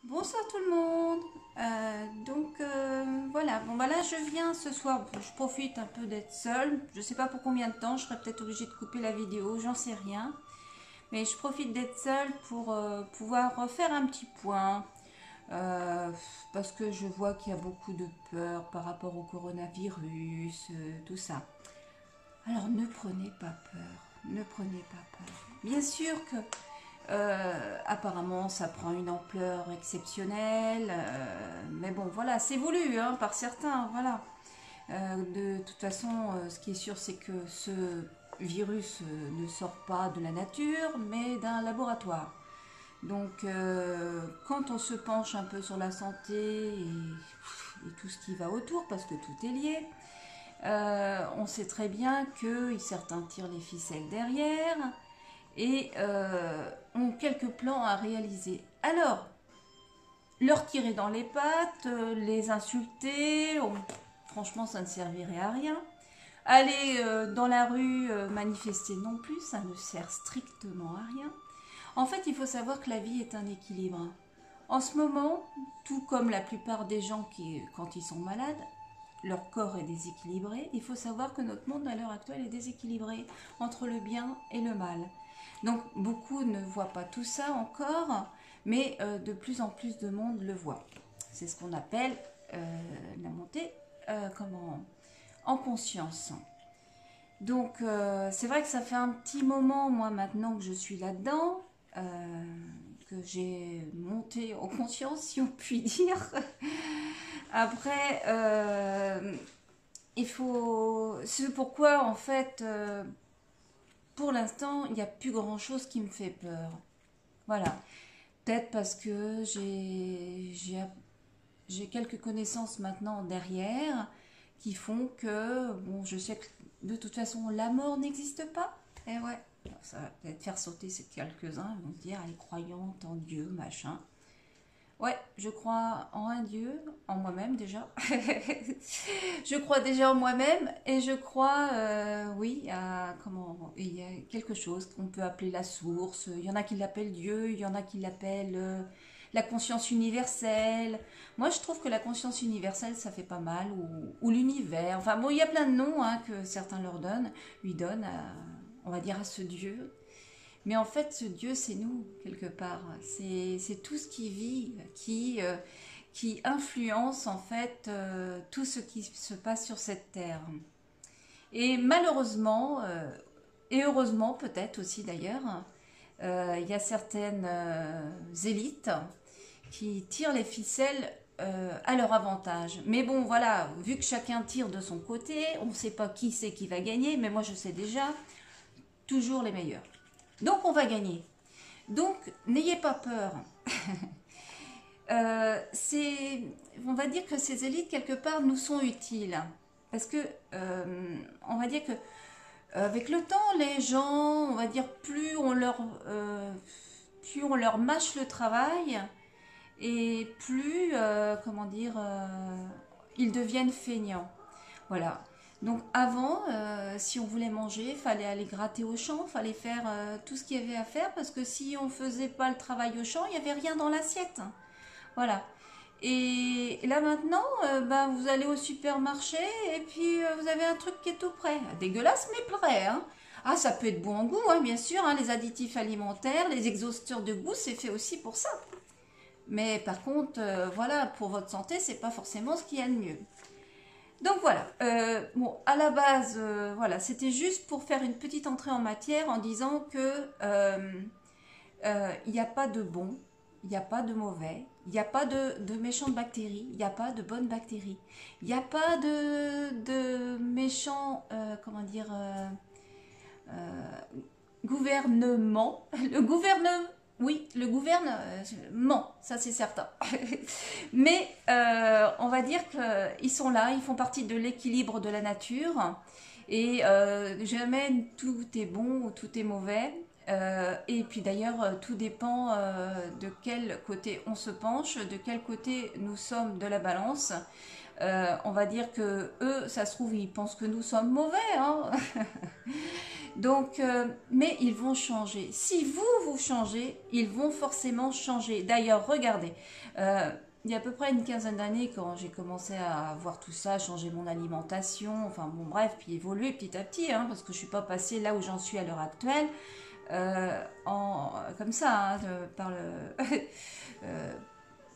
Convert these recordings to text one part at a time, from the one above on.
Bonsoir tout le monde. Voilà, bon bah là je viens ce soir, je profite un peu d'être seule. Je sais pas pour combien de temps, je serai peut-être obligée de couper la vidéo, j'en sais rien. Mais je profite d'être seule pour pouvoir refaire un petit point. euh, Parce que je vois qu'il y a beaucoup de peur par rapport au coronavirus, tout ça. Alors ne prenez pas peur, ne prenez pas peur. Bien sûr que apparemment, ça prend une ampleur exceptionnelle, mais bon, voilà, c'est voulu hein, par certains, voilà. De toute façon, ce qui est sûr, c'est que ce virus ne sort pas de la nature, mais d'un laboratoire. Donc, quand on se penche un peu sur la santé et tout ce qui va autour, parce que tout est lié, on sait très bien que certains tirent les ficelles derrière, et ont quelques plans à réaliser. Alors, leur tirer dans les pattes, les insulter, franchement, ça ne servirait à rien. Aller dans la rue manifester non plus, ça ne sert strictement à rien. En fait, il faut savoir que la vie est un équilibre. En ce moment, tout comme la plupart des gens qui, quand ils sont malades, leur corps est déséquilibré. Il faut savoir que notre monde à l'heure actuelle est déséquilibré entre le bien et le mal. Donc beaucoup ne voient pas tout ça encore, mais de plus en plus de monde le voit. C'est ce qu'on appelle la montée en conscience. Donc c'est vrai que ça fait un petit moment, moi maintenant que je suis là-dedans, que j'ai monté en conscience, si on peut dire. Après, il faut. C'est pourquoi, en fait, pour l'instant, il n'y a plus grand-chose qui me fait peur. Voilà. Peut-être parce que j'ai quelques connaissances maintenant derrière qui font que, bon, je sais que de toute façon, la mort n'existe pas. Et ouais, ça va peut-être faire sauter ces quelques-uns. Ils vont se dire, elle est croyante en Dieu, machin. Ouais, je crois en un Dieu, en moi-même déjà. Je crois déjà en moi-même et je crois, oui, il y a quelque chose qu'on peut appeler la source. Il y en a qui l'appellent Dieu, il y en a qui l'appellent la conscience universelle. Moi, je trouve que la conscience universelle, ça fait pas mal, ou l'univers. Enfin bon, il y a plein de noms hein, que certains lui donnent, on va dire à ce Dieu. Mais en fait, ce Dieu, c'est nous, quelque part. C'est tout ce qui vit, qui influence en fait tout ce qui se passe sur cette terre. Et malheureusement, et heureusement peut-être aussi d'ailleurs, il y a certaines élites qui tirent les ficelles à leur avantage. Mais bon, voilà, vu que chacun tire de son côté, on ne sait pas qui c'est qui va gagner, mais moi je sais déjà, toujours les meilleurs. Donc on va gagner. Donc n'ayez pas peur. C'est, on va dire que ces élites quelque part nous sont utiles parce que on va dire que avec le temps les gens, on va dire plus on leur mâche le travail et plus comment dire ils deviennent feignants. Voilà. Donc avant, si on voulait manger, il fallait aller gratter au champ, il fallait faire tout ce qu'il y avait à faire parce que si on faisait pas le travail au champ, il n'y avait rien dans l'assiette. Voilà. Et là maintenant, vous allez au supermarché et puis vous avez un truc qui est tout prêt. Dégueulasse mais prêt. Hein. Ah, ça peut être bon en goût, hein, bien sûr. Hein, les additifs alimentaires, les exhausteurs de goût, c'est fait aussi pour ça. Mais par contre, voilà, pour votre santé, c'est pas forcément ce qu'il y a de mieux. Donc voilà, bon, à la base, voilà, c'était juste pour faire une petite entrée en matière en disant que il n'y a pas de bon, il n'y a pas de mauvais, il n'y a pas de méchantes bactéries, il n'y a pas de bonnes bactéries, il n'y a pas de méchants, comment dire, gouvernement. Le gouvernement, oui, le gouvernement, ça c'est certain. Mais on va dire qu'ils sont là, ils font partie de l'équilibre de la nature. Et jamais tout est bon ou tout est mauvais. Et puis d'ailleurs, tout dépend de quel côté on se penche, de quel côté nous sommes de la balance. On va dire que eux, ça se trouve, ils pensent que nous sommes mauvais. Hein. Donc, mais ils vont changer. Si vous, vous changez, ils vont forcément changer. D'ailleurs, regardez, il y a à peu près une quinzaine d'années, quand j'ai commencé à voir tout ça, changer mon alimentation, enfin bon bref, puis évoluer petit à petit, hein, parce que je suis pas passée là où j'en suis à l'heure actuelle, comme ça, hein, par le...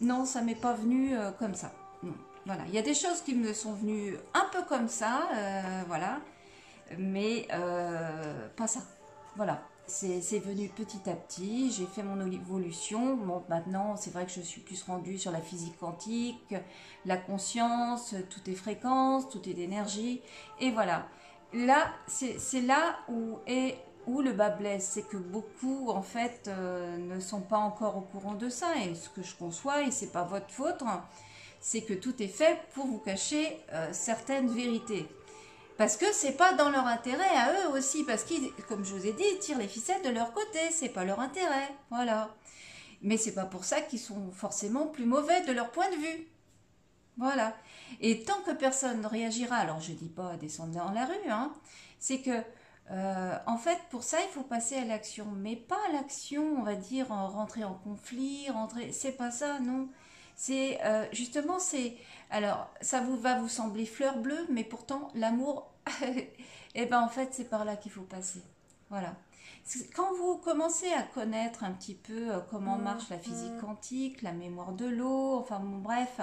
non, ça m'est pas venu comme ça. Non. Voilà, il y a des choses qui me sont venues un peu comme ça, voilà, mais pas ça. Voilà, c'est venu petit à petit, j'ai fait mon évolution. Bon, maintenant, c'est vrai que je suis plus rendue sur la physique quantique, la conscience, tout est fréquence, tout est énergie, et voilà. Là, c'est là où le bas blesse, c'est que beaucoup, en fait, ne sont pas encore au courant de ça, et ce que je conçois, et c'est pas votre faute, hein, c'est que tout est fait pour vous cacher certaines vérités. Parce que c'est pas dans leur intérêt à eux aussi, parce qu'ils, comme je vous ai dit, ils tirent les ficelles de leur côté, c'est pas leur intérêt, voilà. Mais c'est pas pour ça qu'ils sont forcément plus mauvais de leur point de vue, voilà. Et tant que personne ne réagira, alors je dis pas descendre dans la rue, hein, c'est que en fait, pour ça, il faut passer à l'action, mais pas à l'action, on va dire, rentrer en conflit, rentrer, c'est pas ça, non. C'est justement, c'est, alors, ça va vous sembler fleur bleue, mais pourtant, l'amour, eh ben en fait, c'est par là qu'il faut passer. Voilà. Quand vous commencez à connaître un petit peu comment marche la physique quantique, la mémoire de l'eau, enfin bon, bref,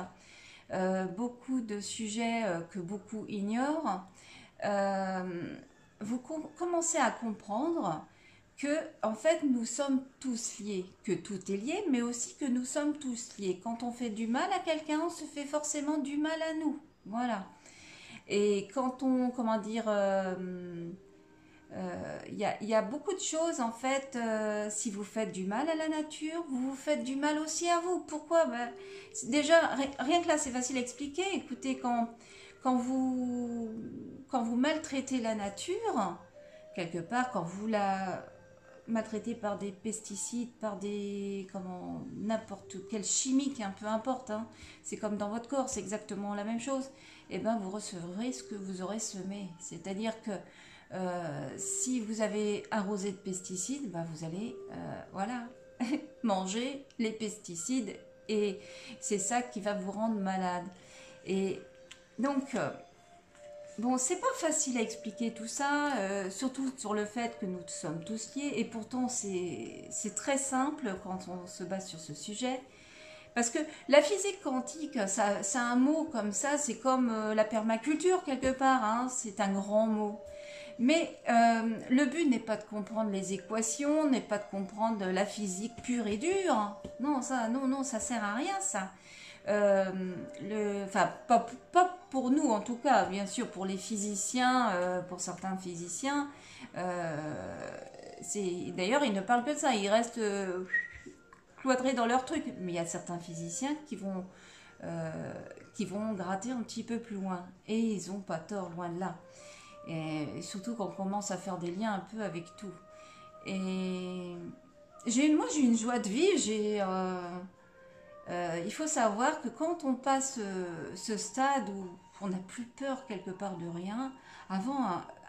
beaucoup de sujets que beaucoup ignorent, euh, vous commencez à comprendre que en fait nous sommes tous liés, que tout est lié, mais aussi que nous sommes tous liés. Quand on fait du mal à quelqu'un, on se fait forcément du mal à nous. Voilà. Et quand on, comment dire, y a beaucoup de choses en fait. Si vous faites du mal à la nature, vous vous faites du mal aussi à vous. Pourquoi? Ben, déjà, rien que là, c'est facile à expliquer. Écoutez, quand vous, quand vous maltraitez la nature, quelque part, quand vous la maltraitez par des pesticides, par des, comment, n'importe quel chimique, hein, peu importe, hein, c'est comme dans votre corps, c'est exactement la même chose, et ben vous recevrez ce que vous aurez semé. C'est-à-dire que si vous avez arrosé de pesticides, ben vous allez, voilà, manger les pesticides, et c'est ça qui va vous rendre malade. Et donc, bon, c'est pas facile à expliquer tout ça, surtout sur le fait que nous sommes tous liés, et pourtant c'est très simple quand on se base sur ce sujet. Parce que la physique quantique, ça, c'est un mot comme ça, c'est comme la permaculture quelque part, hein, c'est un grand mot. Mais le but n'est pas de comprendre les équations, n'est pas de comprendre la physique pure et dure. Non, ça, non, non, ça sert à rien, ça. Enfin, pas pour nous en tout cas, bien sûr, pour les physiciens, pour certains physiciens. D'ailleurs, ils ne parlent que de ça, ils restent cloîtrés dans leur truc. Mais il y a certains physiciens qui vont gratter un petit peu plus loin. Et ils n'ont pas tort, loin de là. Et surtout quand on commence à faire des liens un peu avec tout. Et moi, j'ai une joie de vivre. Il faut savoir que quand on passe ce stade où on n'a plus peur quelque part de rien, avant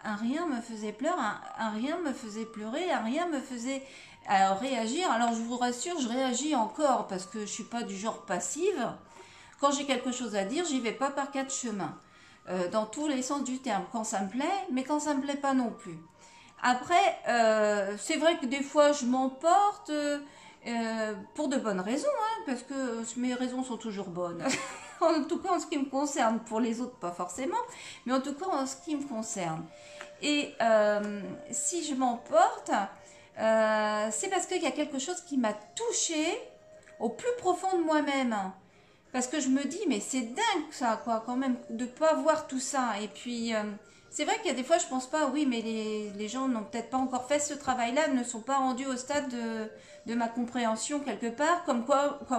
un rien me faisait pleurer, un rien me faisait pleurer, un rien me faisait réagir. Alors je vous rassure, je réagis encore parce que je suis pas du genre passive. Quand j'ai quelque chose à dire, j'y vais pas par quatre chemins, dans tous les sens du terme. Quand ça me plaît, mais quand ça me plaît pas non plus. Après, c'est vrai que des fois je m'emporte. Pour de bonnes raisons, hein, parce que mes raisons sont toujours bonnes. En tout cas, en ce qui me concerne, pour les autres, pas forcément, mais en tout cas, en ce qui me concerne. Et si je m'emporte, c'est parce qu'il y a quelque chose qui m'a touchée au plus profond de moi-même. Parce que je me dis, mais c'est dingue ça, quoi, quand même, de pas voir tout ça. Et puis, c'est vrai qu'il y a des fois, je pense pas, oui, mais les gens n'ont peut-être pas encore fait ce travail-là, ne sont pas rendus au stade de ma compréhension quelque part, comme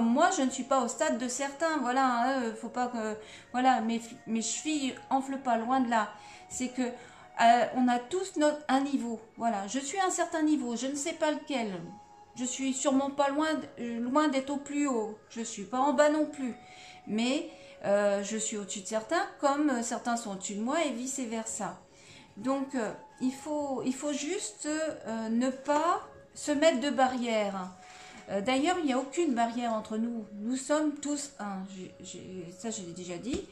moi, je ne suis pas au stade de certains. Voilà, hein, faut pas que, voilà, mes chevilles enflent pas, loin de là. C'est que on a tous un niveau. Voilà, je suis à un certain niveau, je ne sais pas lequel. Je suis sûrement pas loin d'être au plus haut. Je suis pas en bas non plus. Mais je suis au-dessus de certains, comme certains sont au-dessus de moi et vice-versa. Donc, il faut juste ne pas se mettre de barrière. D'ailleurs, il n'y a aucune barrière entre nous. Nous sommes tous un. Ça, je l'ai déjà dit.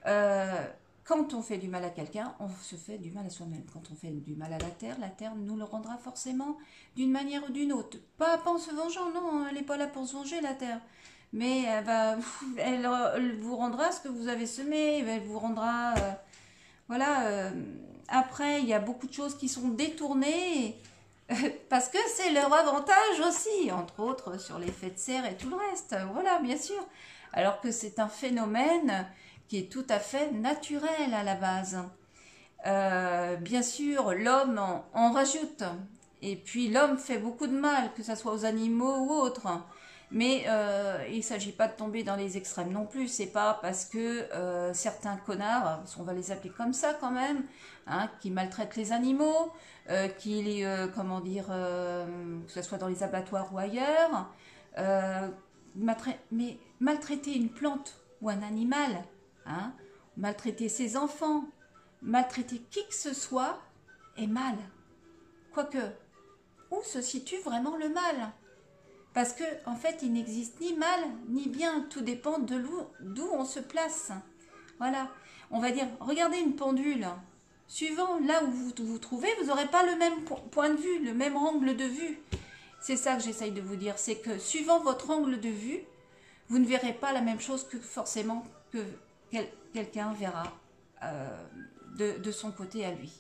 Euh, Quand on fait du mal à quelqu'un, on se fait du mal à soi-même. Quand on fait du mal à la Terre nous le rendra forcément d'une manière ou d'une autre. Pas en se vengeant, non, elle n'est pas là pour se venger, la Terre. Mais elle vous rendra ce que vous avez semé, elle vous rendra... voilà. Après, il y a beaucoup de choses qui sont détournées parce que c'est leur avantage aussi, entre autres sur l'effet de serre et tout le reste. Voilà, bien sûr. Alors que c'est un phénomène qui est tout à fait naturel à la base. Bien sûr, l'homme en rajoute. Et puis l'homme fait beaucoup de mal, que ce soit aux animaux ou autres. Mais il ne s'agit pas de tomber dans les extrêmes non plus. C'est pas parce que certains connards, parce qu'on va les appeler comme ça quand même, hein, qui maltraitent les animaux, comment dire, que ce soit dans les abattoirs ou ailleurs, mais maltraiter une plante ou un animal, hein, maltraiter ses enfants, maltraiter qui que ce soit est mal. Quoique, où se situe vraiment le mal? Parce que en fait, il n'existe ni mal ni bien, tout dépend de d'où on se place. Voilà, on va dire, regardez une pendule. Suivant là où vous vous trouvez, vous n'aurez pas le même point de vue, le même angle de vue. C'est ça que j'essaye de vous dire, c'est que suivant votre angle de vue, vous ne verrez pas la même chose que forcément que quelqu'un verra de son côté à lui.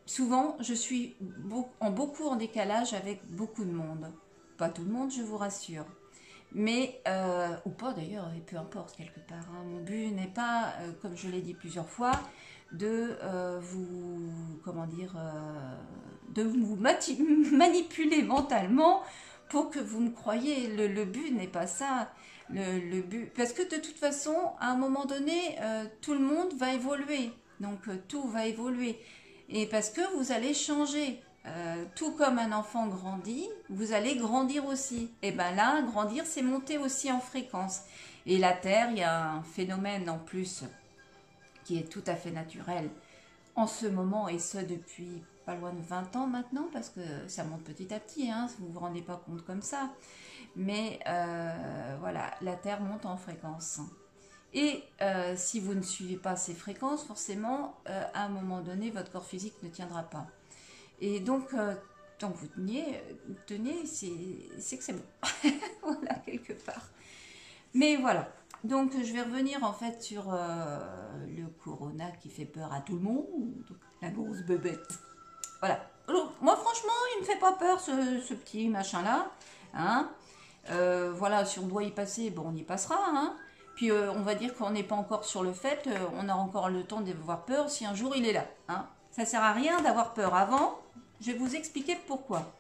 Souvent, je suis beaucoup en décalage avec beaucoup de monde. Pas tout le monde, je vous rassure. Mais, ou pas d'ailleurs, et peu importe quelque part. Hein. Mon but n'est pas, comme je l'ai dit plusieurs fois, de vous, comment dire, de vous manipuler mentalement pour que vous me croyiez. Le but n'est pas ça. Le but, parce que de toute façon, à un moment donné, tout le monde va évoluer. Donc tout va évoluer. Et parce que vous allez changer. Tout comme un enfant grandit, vous allez grandir aussi. Et bien là, grandir, c'est monter aussi en fréquence. Et la Terre, il y a un phénomène en plus qui est tout à fait naturel en ce moment, et ce depuis pas loin de 20 ans maintenant, parce que ça monte petit à petit, hein, si vous ne vous rendez pas compte comme ça. Mais voilà, la Terre monte en fréquence. Et si vous ne suivez pas ces fréquences, forcément, à un moment donné, votre corps physique ne tiendra pas. Et donc, tant que vous tenez, c'est que c'est bon. Voilà, quelque part. Mais voilà. Donc, je vais revenir en fait sur le corona qui fait peur à tout le monde. Donc, la grosse bébête. Voilà. Alors, moi, franchement, il ne me fait pas peur, ce petit machin-là. Hein. Voilà, si on doit y passer, bon, on y passera. Hein. Puis, on va dire qu'on n'est pas encore sur le fait. On a encore le temps d'avoir peur si un jour il est là. Hein. Ça ne sert à rien d'avoir peur avant. Je vais vous expliquer pourquoi.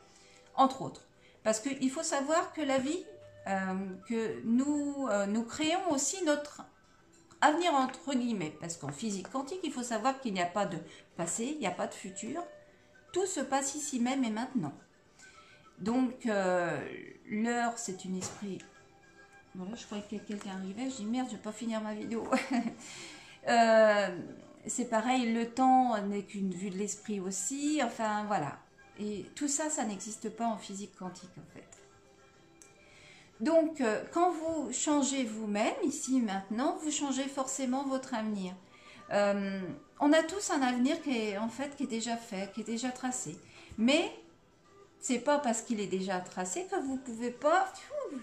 Entre autres. Parce qu'il faut savoir que la vie, que nous créons aussi notre avenir entre guillemets. Parce qu'en physique quantique, il faut savoir qu'il n'y a pas de passé, il n'y a pas de futur. Tout se passe ici même et maintenant. Donc, l'heure, c'est un esprit. Voilà, je croyais que quelqu'un arrivait. Je dis merde, je ne vais pas finir ma vidéo. C'est pareil, le temps n'est qu'une vue de l'esprit aussi. Enfin, voilà. Et tout ça, ça n'existe pas en physique quantique, en fait. Donc, quand vous changez vous-même, ici, maintenant, vous changez forcément votre avenir. On a tous un avenir qui est déjà fait, qui est déjà tracé. Mais, c'est pas parce qu'il est déjà tracé que vous pouvez pas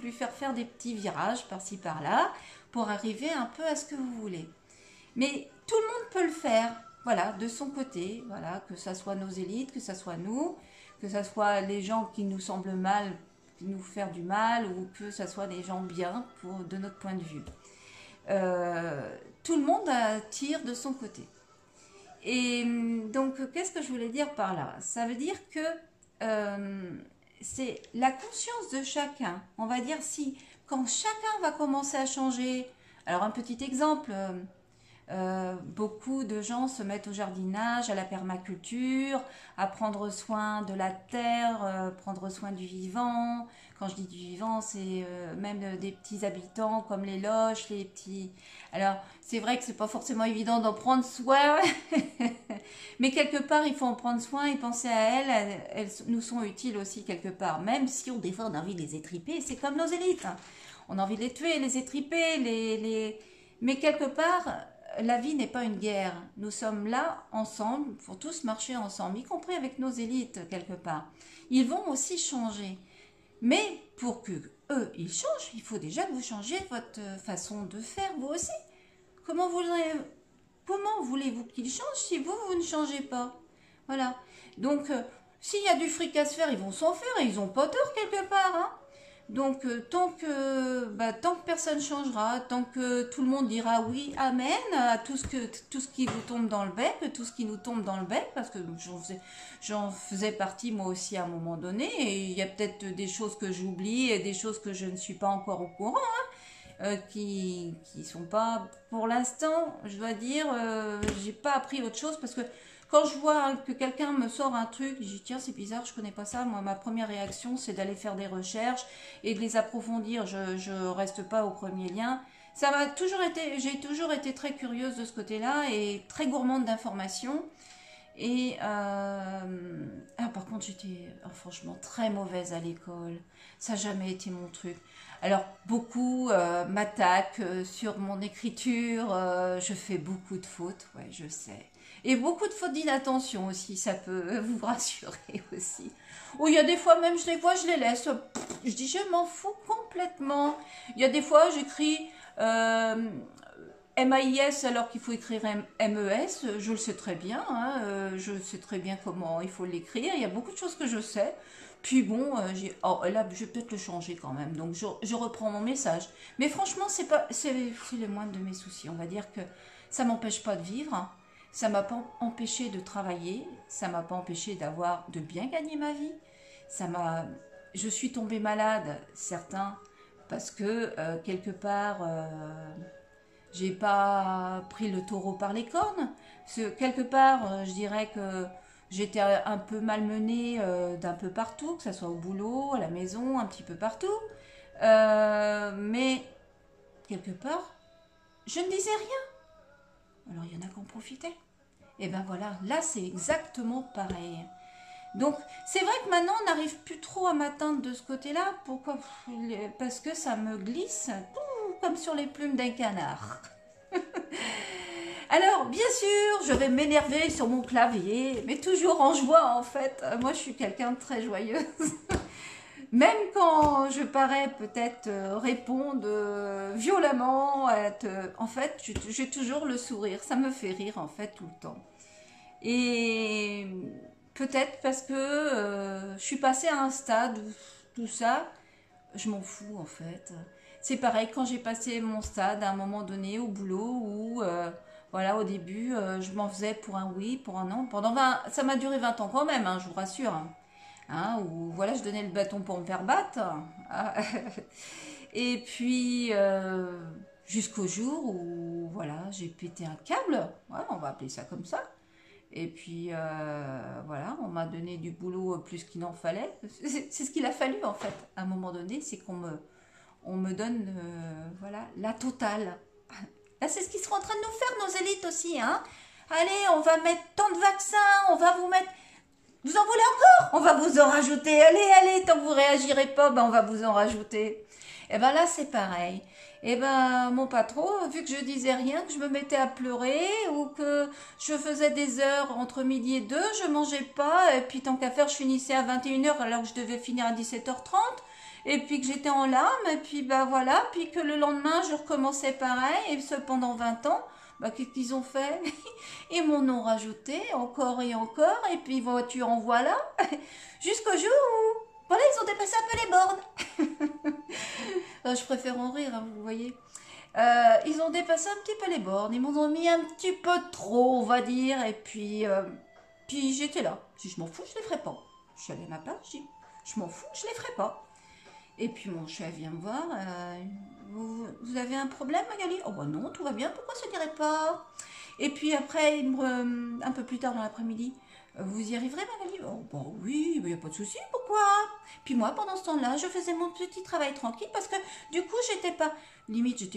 lui faire des petits virages par-ci, par-là, pour arriver un peu à ce que vous voulez. Mais tout le monde peut le faire, voilà, de son côté, voilà, que ce soit nos élites, que ce soit nous, que ce soit les gens qui nous semblent mal, qui nous faire du mal, ou que ce soit des gens bien, de notre point de vue. Tout le monde tire de son côté. Et donc, qu'est-ce que je voulais dire par là? Ça veut dire que c'est la conscience de chacun. On va dire quand chacun va commencer à changer. Alors, un petit exemple... Beaucoup de gens se mettent au jardinage, à la permaculture, à prendre soin de la terre, prendre soin du vivant. Quand je dis du vivant, c'est même des petits habitants comme les loches, les petits... Alors, c'est vrai que c'est pas forcément évident d'en prendre soin, mais quelque part, il faut en prendre soin et penser à elles. Elles nous sont utiles aussi quelque part, même si des fois on a envie de les étriper. C'est comme nos élites, hein. On a envie de les tuer, les étriper, mais quelque part, la vie n'est pas une guerre. Nous sommes là ensemble pour tous marcher ensemble, y compris avec nos élites quelque part. Ils vont aussi changer. Mais pour que eux, ils changent, il faut déjà que vous changiez votre façon de faire, vous aussi. Comment comment voulez-vous qu'ils changent si vous, vous ne changez pas? Voilà. Donc, s'il y a du fric à se faire, ils vont s'en faire et ils n'ont pas tort quelque part, hein. Donc, tant que personne changera, tant que tout le monde dira oui, amen, à tout ce qui vous tombe dans le bec, tout ce qui nous tombe dans le bec, parce que j'en faisais partie moi aussi à un moment donné, et il y a peut-être des choses que j'oublie et des choses que je ne suis pas encore au courant, qui sont pas, pour l'instant, je dois dire, j'ai pas appris autre chose, parce que quand je vois que quelqu'un me sort un truc, je dis tiens c'est bizarre, je connais pas ça. Moi ma première réaction c'est d'aller faire des recherches et de les approfondir. Je reste pas au premier lien. Ça m'a toujours été, j'ai toujours été très curieuse de ce côté-là et très gourmande d'informations. Et par contre j'étais franchement très mauvaise à l'école. Ça n'a jamais été mon truc. Alors beaucoup m'attaquent sur mon écriture. Je fais beaucoup de fautes, ouais je sais. Et beaucoup de fautes d'inattention aussi, ça peut vous rassurer aussi. Ou il y a des fois même, je les vois, je les laisse. Je dis, je m'en fous complètement. Il y a des fois, j'écris MAIS alors qu'il faut écrire MES. Je le sais très bien. Hein, je sais très bien comment il faut l'écrire. Il y a beaucoup de choses que je sais. Puis bon, là, je vais peut-être le changer quand même. Donc, je reprends mon message. Mais franchement, c'est le moindre de mes soucis. On va dire que ça m'empêche pas de vivre, hein. Ça m'a pas empêché de travailler, ça m'a pas empêché de bien gagner ma vie. Je suis tombée malade, certains, parce que quelque part, j'ai pas pris le taureau par les cornes. Quelque part, je dirais que j'étais un peu malmenée d'un peu partout, que ce soit au boulot, à la maison, un petit peu partout. Mais quelque part, je ne disais rien. Alors il y en a qui en profitaient. Et ben voilà, là c'est exactement pareil. Donc c'est vrai que maintenant on n'arrive plus trop à m'atteindre de ce côté-là. Pourquoi? Parce que ça me glisse comme sur les plumes d'un canard. Alors bien sûr, je vais m'énerver sur mon clavier, mais toujours en joie en fait. Moi je suis quelqu'un de très joyeuse. Même quand je parais peut-être répondre violemment, en fait, j'ai toujours le sourire. Ça me fait rire en fait tout le temps. Et peut-être parce que je suis passée à un stade où tout ça, je m'en fous en fait. C'est pareil quand j'ai passé mon stade à un moment donné au boulot où, voilà, au début, je m'en faisais pour un oui, pour un non. Ça m'a duré 20 ans quand même, hein, je vous rassure. Hein, où voilà, je donnais le bâton pour me faire battre. Et puis, jusqu'au jour où, voilà, j'ai pété un câble. Ouais, on va appeler ça comme ça. Et puis, voilà, on m'a donné du boulot plus qu'il n'en fallait. C'est ce qu'il a fallu, en fait, à un moment donné, c'est on me donne, voilà, la totale. Là, c'est ce qu'ils sont en train de nous faire, nos élites aussi, hein. Allez, on va mettre tant de vaccins, on va vous mettre... Vous en voulez encore? On va vous en rajouter. Allez, allez, tant que vous réagirez pas, ben on va vous en rajouter. Et ben là, c'est pareil. Et ben mon patron, vu que je disais rien, que je me mettais à pleurer ou que je faisais des heures entre midi et 2, je mangeais pas. Et puis tant qu'à faire, je finissais à 21h alors que je devais finir à 17h30. Et puis que j'étais en larmes. Et puis ben voilà. Puis que le lendemain, je recommençais pareil. Et ce pendant 20 ans. Bah, qu'est-ce qu'ils ont fait? Ils m'en ont rajouté encore et encore, et puis voiture en voilà, jusqu'au jour où, voilà, ils ont dépassé un peu les bornes. Je préfère en rire, hein, vous voyez. Ils ont dépassé un petit peu les bornes, ils m'en ont mis un petit peu trop, on va dire, et puis j'étais là. Si je m'en fous, je les ferai pas. Je suis allée à ma place, je dis, je m'en fous, je les ferai pas. Et puis mon chef vient me voir, vous avez un problème, Magali? Oh bah non, tout va bien, pourquoi ça dirait pas? Et puis après, un peu plus tard dans l'après-midi, vous y arriverez, Magali? Oh bah oui, il n'y a pas de souci, pourquoi? Puis moi, pendant ce temps-là, je faisais mon petit travail tranquille parce que du coup, j'étais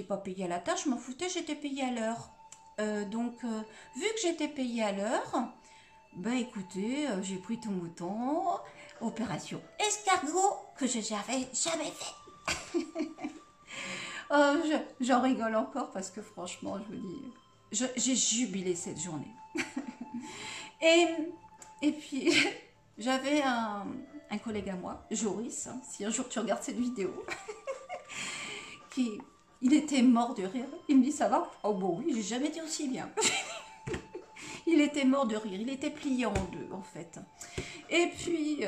pas payée à la tâche, je m'en foutais, j'étais payée à l'heure. Vu que j'étais payée à l'heure, ben écoutez, j'ai pris tout mon temps, opération escargot que je n'avais jamais fait. Oh, j'en rigole encore parce que franchement, je vous dis, j'ai jubilé cette journée. Et, et puis, j'avais un collègue à moi, Joris, hein, si un jour tu regardes cette vidéo, il était mort de rire. Il me dit, ça va? Oh bon oui, j'ai jamais dit aussi bien. Il était mort de rire, il était plié en deux en fait. Et puis,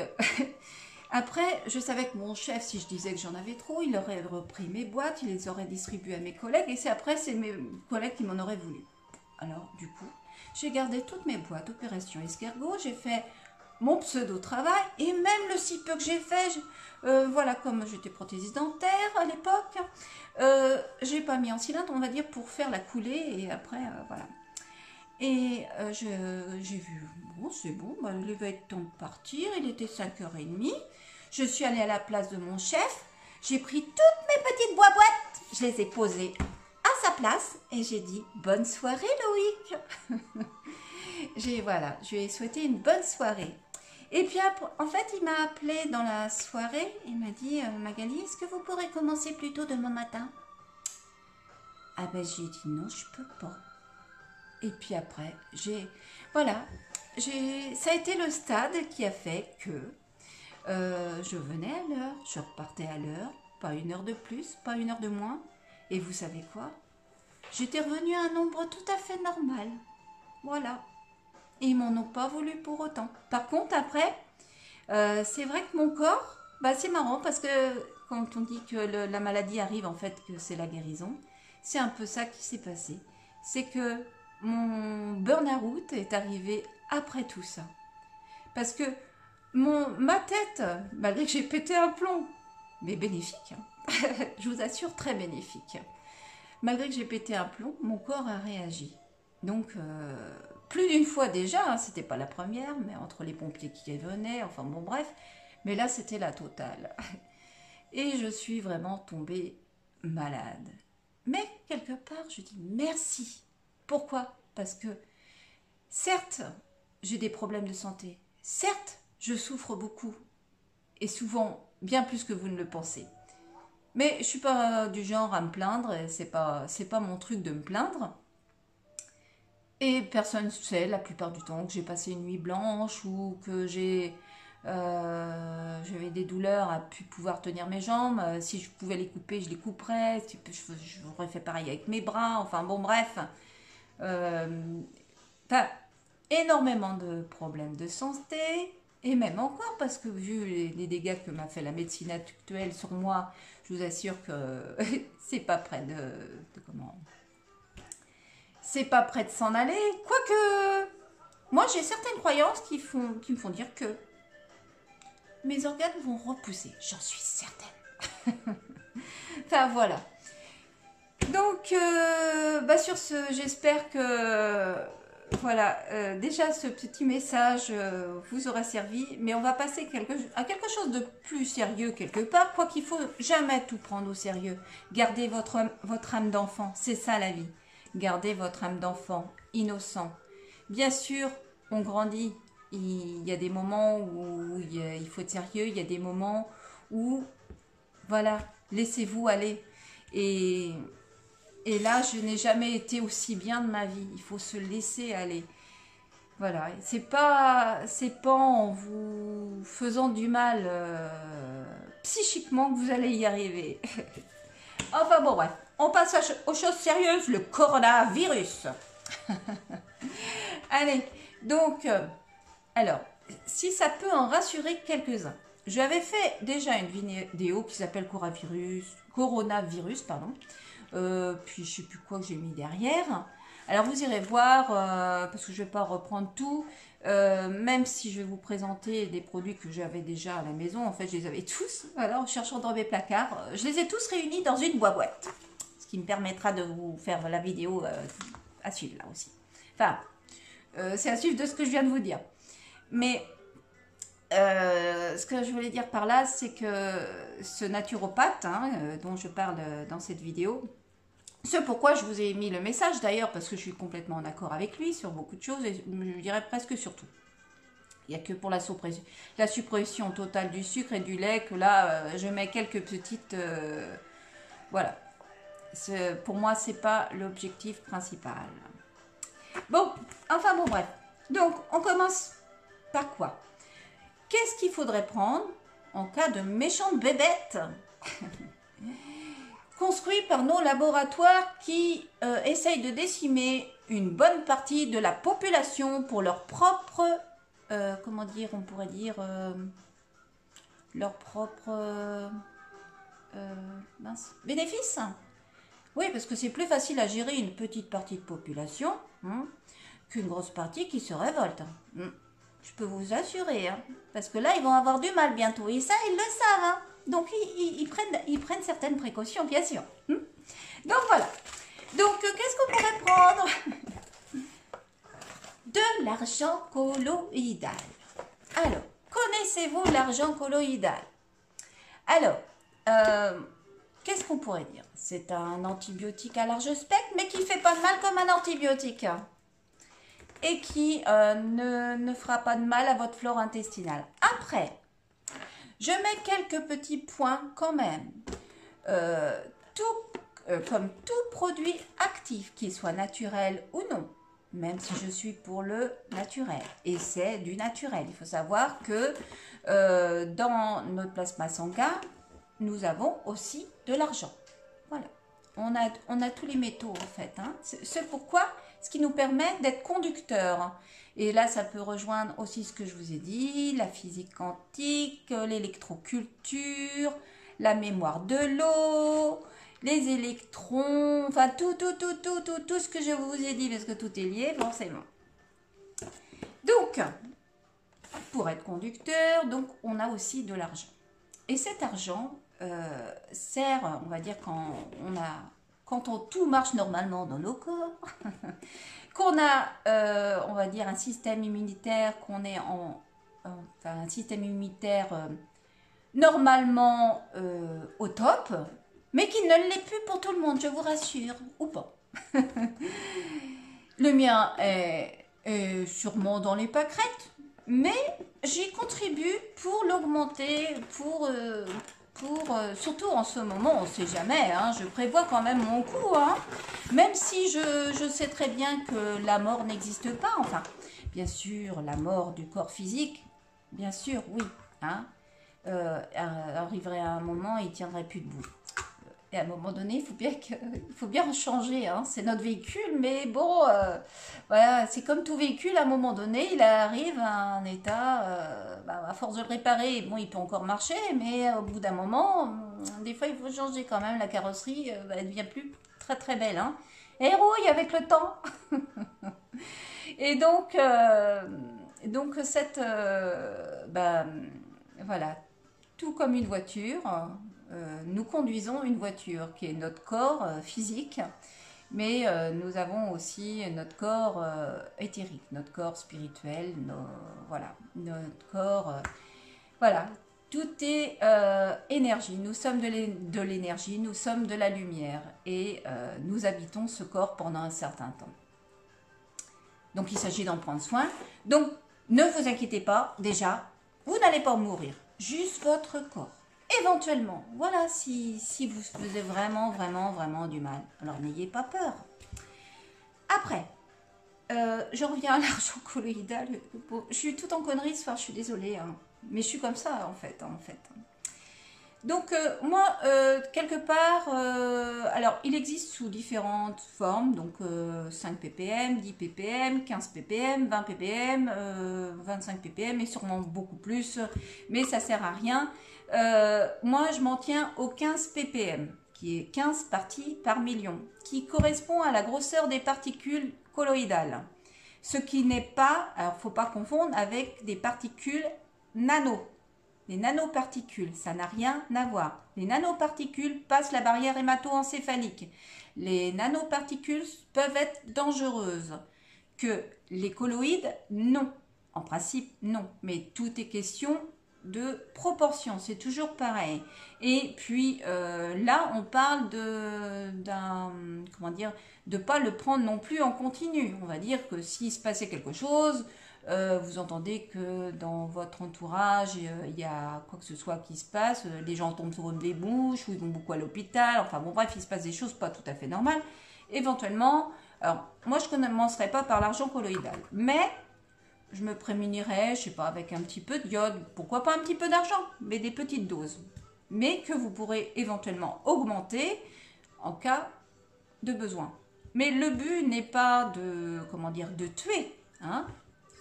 après, je savais que mon chef, si je disais que j'en avais trop, il aurait repris mes boîtes, il les aurait distribuées à mes collègues, et c'est mes collègues qui m'en auraient voulu. Alors, du coup, j'ai gardé toutes mes boîtes Opération Escargot, j'ai fait mon pseudo-travail, et même le si peu que j'ai fait, voilà, comme j'étais prothésiste dentaire à l'époque, j'ai pas mis en cylindre, on va dire, pour faire la coulée, et après, voilà. Et j'ai vu, bon, c'est bon, bah, il va être temps de partir, il était 5h30. Je suis allée à la place de mon chef, j'ai pris toutes mes petites boîtes, je les ai posées à sa place et j'ai dit bonne soirée Loïc. Voilà, je lui ai souhaité une bonne soirée. Et puis en fait, il m'a appelé dans la soirée, il m'a dit Magali, est-ce que vous pourrez commencer plus tôt demain matin? Ah ben j'ai dit non, je peux pas. Et puis après, ça a été le stade qui a fait que je venais à l'heure, je repartais à l'heure, pas une heure de plus, pas une heure de moins. Et vous savez quoi? J'étais revenue à un nombre tout à fait normal. Voilà. Et ils m'en ont pas voulu pour autant. Par contre, après, c'est vrai que mon corps, bah, c'est marrant parce que quand on dit que la maladie arrive, en fait, que c'est la guérison, c'est un peu ça qui s'est passé. C'est que mon burn-out est arrivé après tout ça. Parce que ma tête, malgré que j'ai pété un plomb, mais bénéfique, hein, je vous assure, très bénéfique. Malgré que j'ai pété un plomb, mon corps a réagi. Donc, plus d'une fois déjà, hein, c'était pas la première, mais entre les pompiers qui venaient, enfin bon bref, mais là c'était la totale. Et je suis vraiment tombée malade. Mais quelque part, je dis merci. Pourquoi? Parce que, certes, j'ai des problèmes de santé. Certes, je souffre beaucoup. Et souvent, bien plus que vous ne le pensez. Mais je ne suis pas du genre à me plaindre. Et c'est pas mon truc de me plaindre. Et personne ne sait, la plupart du temps, que j'ai passé une nuit blanche ou que j'avais des douleurs à pu pouvoir tenir mes jambes. Si je pouvais les couper, je les couperais. J'aurais fait pareil avec mes bras. Enfin, bon, bref. Énormément de problèmes de santé et même encore parce que vu les dégâts que m'a fait la médecine actuelle sur moi, je vous assure que c'est pas près c'est pas près de s'en aller. Quoique moi j'ai certaines croyances qui me font dire que mes organes vont repousser, j'en suis certaine. Enfin voilà. Donc, sur ce, j'espère que, voilà, déjà ce petit message vous aura servi, mais on va passer à quelque chose de plus sérieux quelque part, quoi qu'il faut jamais tout prendre au sérieux. Gardez votre âme d'enfant, c'est ça la vie. Gardez votre âme d'enfant, innocent. Bien sûr, on grandit, il y a des moments où il faut être sérieux, il y a des moments où, voilà, laissez-vous aller. Et là, je n'ai jamais été aussi bien de ma vie. Il faut se laisser aller. Voilà. C'est pas en vous faisant du mal psychiquement que vous allez y arriver. Enfin bon, bref. On passe aux choses sérieuses. Le coronavirus. Allez. Donc, alors, si ça peut en rassurer quelques-uns. J'avais fait déjà une vidéo qui s'appelle coronavirus, pardon. Puis je sais plus quoi que j'ai mis derrière. Alors vous irez voir, parce que je vais pas reprendre tout. Même si je vais vous présenter des produits que j'avais déjà à la maison, en fait je les avais tous, voilà, en cherchant dans mes placards, je les ai tous réunis dans une boîte, ce qui me permettra de vous faire la vidéo à suivre là aussi. Enfin, c'est à suivre de ce que je viens de vous dire. Mais ce que je voulais dire par là, c'est que ce naturopathe dont je parle dans cette vidéo, ce pourquoi je vous ai mis le message d'ailleurs, parce que je suis complètement en accord avec lui sur beaucoup de choses, et je dirais presque sur tout. Il n'y a que pour la suppression totale du sucre et du lait que là, je mets quelques petites... voilà. Pour moi, c'est pas l'objectif principal. Bon, enfin bon, bref. Donc, on commence par quoi? Qu'est-ce qu'il faudrait prendre en cas de méchante bébête construit par nos laboratoires qui essayent de décimer une bonne partie de la population pour leur propre, comment dire, on pourrait dire, leur propre bénéfice. Oui, parce que c'est plus facile à gérer une petite partie de population qu'une grosse partie qui se révolte. Je peux vous assurer, parce que là, ils vont avoir du mal bientôt. Et ça, ils le savent. Donc, ils prennent certaines précautions, bien sûr. Donc, voilà. Donc, qu'est-ce qu'on pourrait prendre? De l'argent colloïdal. Alors, connaissez-vous l'argent colloïdal? Alors, qu'est-ce qu'on pourrait dire? C'est un antibiotique à large spectre, mais qui ne fait pas de mal comme un antibiotique. Et qui ne fera pas de mal à votre flore intestinale. Après, je mets quelques petits points quand même. Comme tout produit actif, qu'il soit naturel ou non, même si je suis pour le naturel. Et c'est du naturel. Il faut savoir que dans notre plasma sanguin, nous avons aussi de l'argent. Voilà. On a tous les métaux en fait. C'est pourquoi ce qui nous permet d'être conducteurs. Et là, ça peut rejoindre aussi ce que je vous ai dit, la physique quantique, l'électroculture, la mémoire de l'eau, les électrons, enfin tout ce que je vous ai dit, parce que tout est lié forcément. Donc, pour être conducteur, donc on a aussi de l'argent. Et cet argent sert, on va dire, quand tout marche normalement dans nos corps, qu'on a, on va dire, un système immunitaire, qu'on est un système immunitaire normalement au top, mais qui ne l'est plus pour tout le monde, je vous rassure, ou pas. Le mien est sûrement dans les pâquerettes, mais j'y contribue pour l'augmenter, surtout en ce moment, on ne sait jamais, je prévois quand même mon coup, même si je sais très bien que la mort n'existe pas, enfin, bien sûr, la mort du corps physique, bien sûr, oui, arriverait à un moment, il ne tiendrait plus debout. Et à un moment donné, il faut bien changer, c'est notre véhicule, mais bon, voilà, c'est comme tout véhicule, à un moment donné, il arrive à un état, à force de le réparer, bon, il peut encore marcher, mais au bout d'un moment, des fois, il faut changer quand même, la carrosserie, elle devient plus très très belle, et rouille avec le temps. Et donc voilà, tout comme une voiture, nous conduisons une voiture qui est notre corps physique, mais nous avons aussi notre corps éthérique, notre corps spirituel, notre corps, voilà, tout est énergie. Nous sommes de l'énergie, nous sommes de la lumière et nous habitons ce corps pendant un certain temps. Donc il s'agit d'en prendre soin. Donc ne vous inquiétez pas, déjà, vous n'allez pas mourir, juste votre corps. Éventuellement, voilà, si vous faisiez vraiment du mal, alors n'ayez pas peur. Après, je reviens à l'argent colloïdal. Je suis tout en conneries ce soir, je suis désolée, mais je suis comme ça en fait. Donc moi, quelque part, alors il existe sous différentes formes, donc 5 ppm, 10 ppm, 15 ppm, 20 ppm, 25 ppm et sûrement beaucoup plus, mais ça sert à rien. Moi, je m'en tiens au 15 ppm, qui est 15 parties par million, qui correspond à la grosseur des particules colloïdales. Ce qui n'est pas, alors faut pas confondre avec des particules nano. Les nanoparticules, ça n'a rien à voir. Les nanoparticules passent la barrière hémato-encéphalique. Les nanoparticules peuvent être dangereuses. Que les colloïdes, non. En principe, non. Mais tout est question de proportion. C'est toujours pareil. Et puis là, on parle comment dire, de pas le prendre non plus en continu. On va dire que s'il se passait quelque chose, vous entendez que dans votre entourage, il y a quoi que ce soit qui se passe, les gens tombent sur des bouches, ou ils vont beaucoup à l'hôpital, enfin bon bref, il se passe des choses pas tout à fait normales. Éventuellement, alors moi je ne commencerai pas par l'argent colloïdal, mais je me prémunirais, je sais pas, avec un petit peu de iode, pourquoi pas un petit peu d'argent, mais des petites doses, mais que vous pourrez éventuellement augmenter en cas de besoin. Mais le but n'est pas de, comment dire, de tuer, hein.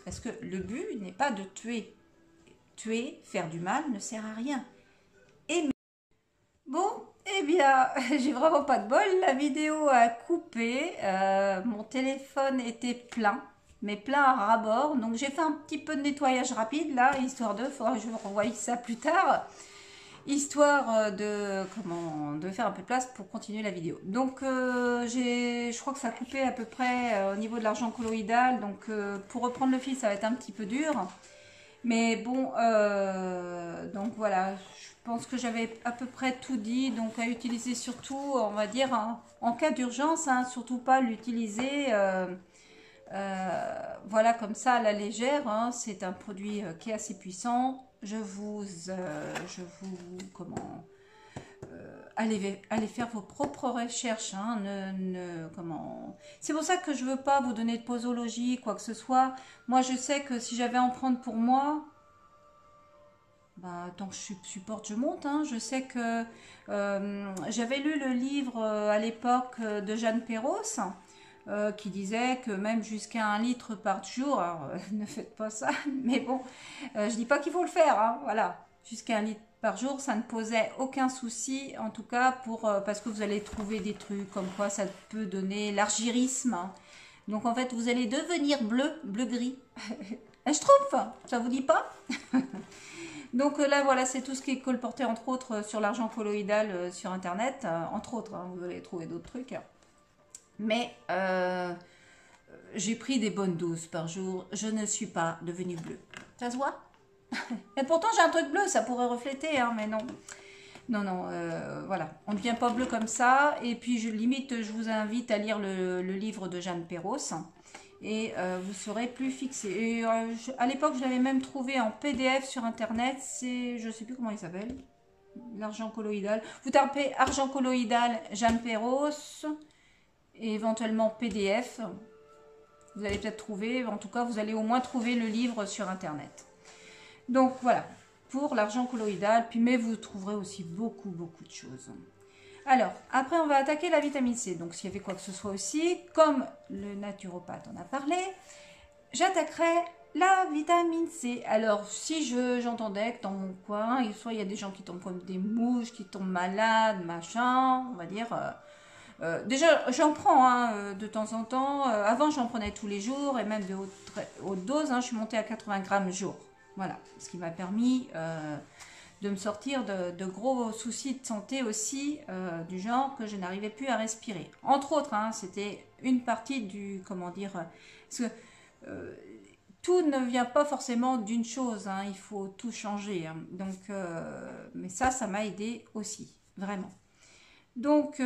Parce que le but n'est pas de tuer. Tuer, faire du mal ne sert à rien. Et bon, eh bien, j'ai vraiment pas de bol. La vidéo a coupé. Mon téléphone était plein, mais plein à ras-bord. Donc j'ai fait un petit peu de nettoyage rapide là, histoire de, faudra que je vous renvoie ça plus tard. Histoire de faire un peu de place pour continuer la vidéo. Donc je crois que ça a coupé à peu près au niveau de l'argent colloïdal. Donc pour reprendre le fil, ça va être un petit peu dur. Mais bon, donc voilà, je pense que j'avais à peu près tout dit. Donc à utiliser surtout, on va dire, hein, en cas d'urgence, hein, surtout pas l'utiliser voilà, comme ça à la légère, hein. C'est un produit qui est assez puissant. Allez faire vos propres recherches, hein. C'est pour ça que je veux pas vous donner de posologie, quoi que ce soit. Moi, je sais que si j'avais à en prendre pour moi, bah, tant que je supporte, je monte, hein. Je sais que j'avais lu le livre à l'époque de Jeanne Perros, qui disait que même jusqu'à 1 litre par jour, alors ne faites pas ça, mais bon, je dis pas qu'il faut le faire, hein, voilà, jusqu'à 1 litre par jour, ça ne posait aucun souci, en tout cas parce que vous allez trouver des trucs comme quoi ça peut donner l'argyrisme, hein. Donc en fait, vous allez devenir bleu-gris. Je trouve, ça vous dit pas? Donc là, voilà, c'est tout ce qui est colporté, entre autres, sur l'argent colloïdal sur Internet, entre autres, hein, vous allez trouver d'autres trucs. Mais j'ai pris des bonnes doses par jour. Je ne suis pas devenue bleue. Ça se voit? Et pourtant, j'ai un truc bleu, ça pourrait refléter, hein, mais non. Non, non, voilà. On ne devient pas bleu comme ça. Et puis, limite, je vous invite à lire le livre de Jeanne Perros. Et vous serez plus fixé. Et à l'époque, je l'avais même trouvé en PDF sur Internet. C'est, je ne sais plus comment il s'appelle. L'argent colloïdal. Vous tapez argent colloïdal Jeanne Perros. Et éventuellement PDF, vous allez peut-être trouver, en tout cas vous allez au moins trouver le livre sur Internet. Donc voilà, pour l'argent colloïdal, mais vous trouverez aussi beaucoup de choses. Alors, après on va attaquer la vitamine C, donc s'il y avait quoi que ce soit aussi, comme le naturopathe en a parlé, j'attaquerai la vitamine C. Alors, si j'entendais que dans mon coin, soit il y a des gens qui tombent comme des mouches, qui tombent malades, machin, on va dire... déjà, j'en prends hein, de temps en temps. Avant, j'en prenais tous les jours et même de haute dose. Hein, je suis montée à 80 grammes jour. Voilà, ce qui m'a permis de me sortir de gros soucis de santé aussi, du genre que je n'arrivais plus à respirer. Entre autres, hein, c'était une partie du, comment dire, parce que tout ne vient pas forcément d'une chose. Hein, il faut tout changer. Hein, donc, mais ça m'a aidé aussi, vraiment. Donc,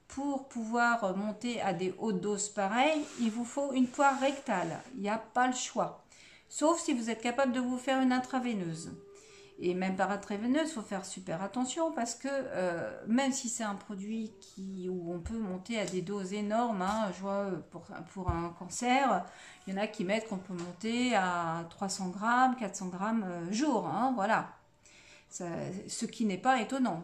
pour pouvoir monter à des hautes doses pareilles, il vous faut une poire rectale. Il n'y a pas le choix. Sauf si vous êtes capable de vous faire une intraveineuse. Et même par intraveineuse, il faut faire super attention parce que même si c'est un produit où on peut monter à des doses énormes, hein, je vois pour un cancer, il y en a qui mettent qu'on peut monter à 300 grammes, 400 grammes jour. Hein, voilà. Ce qui n'est pas étonnant.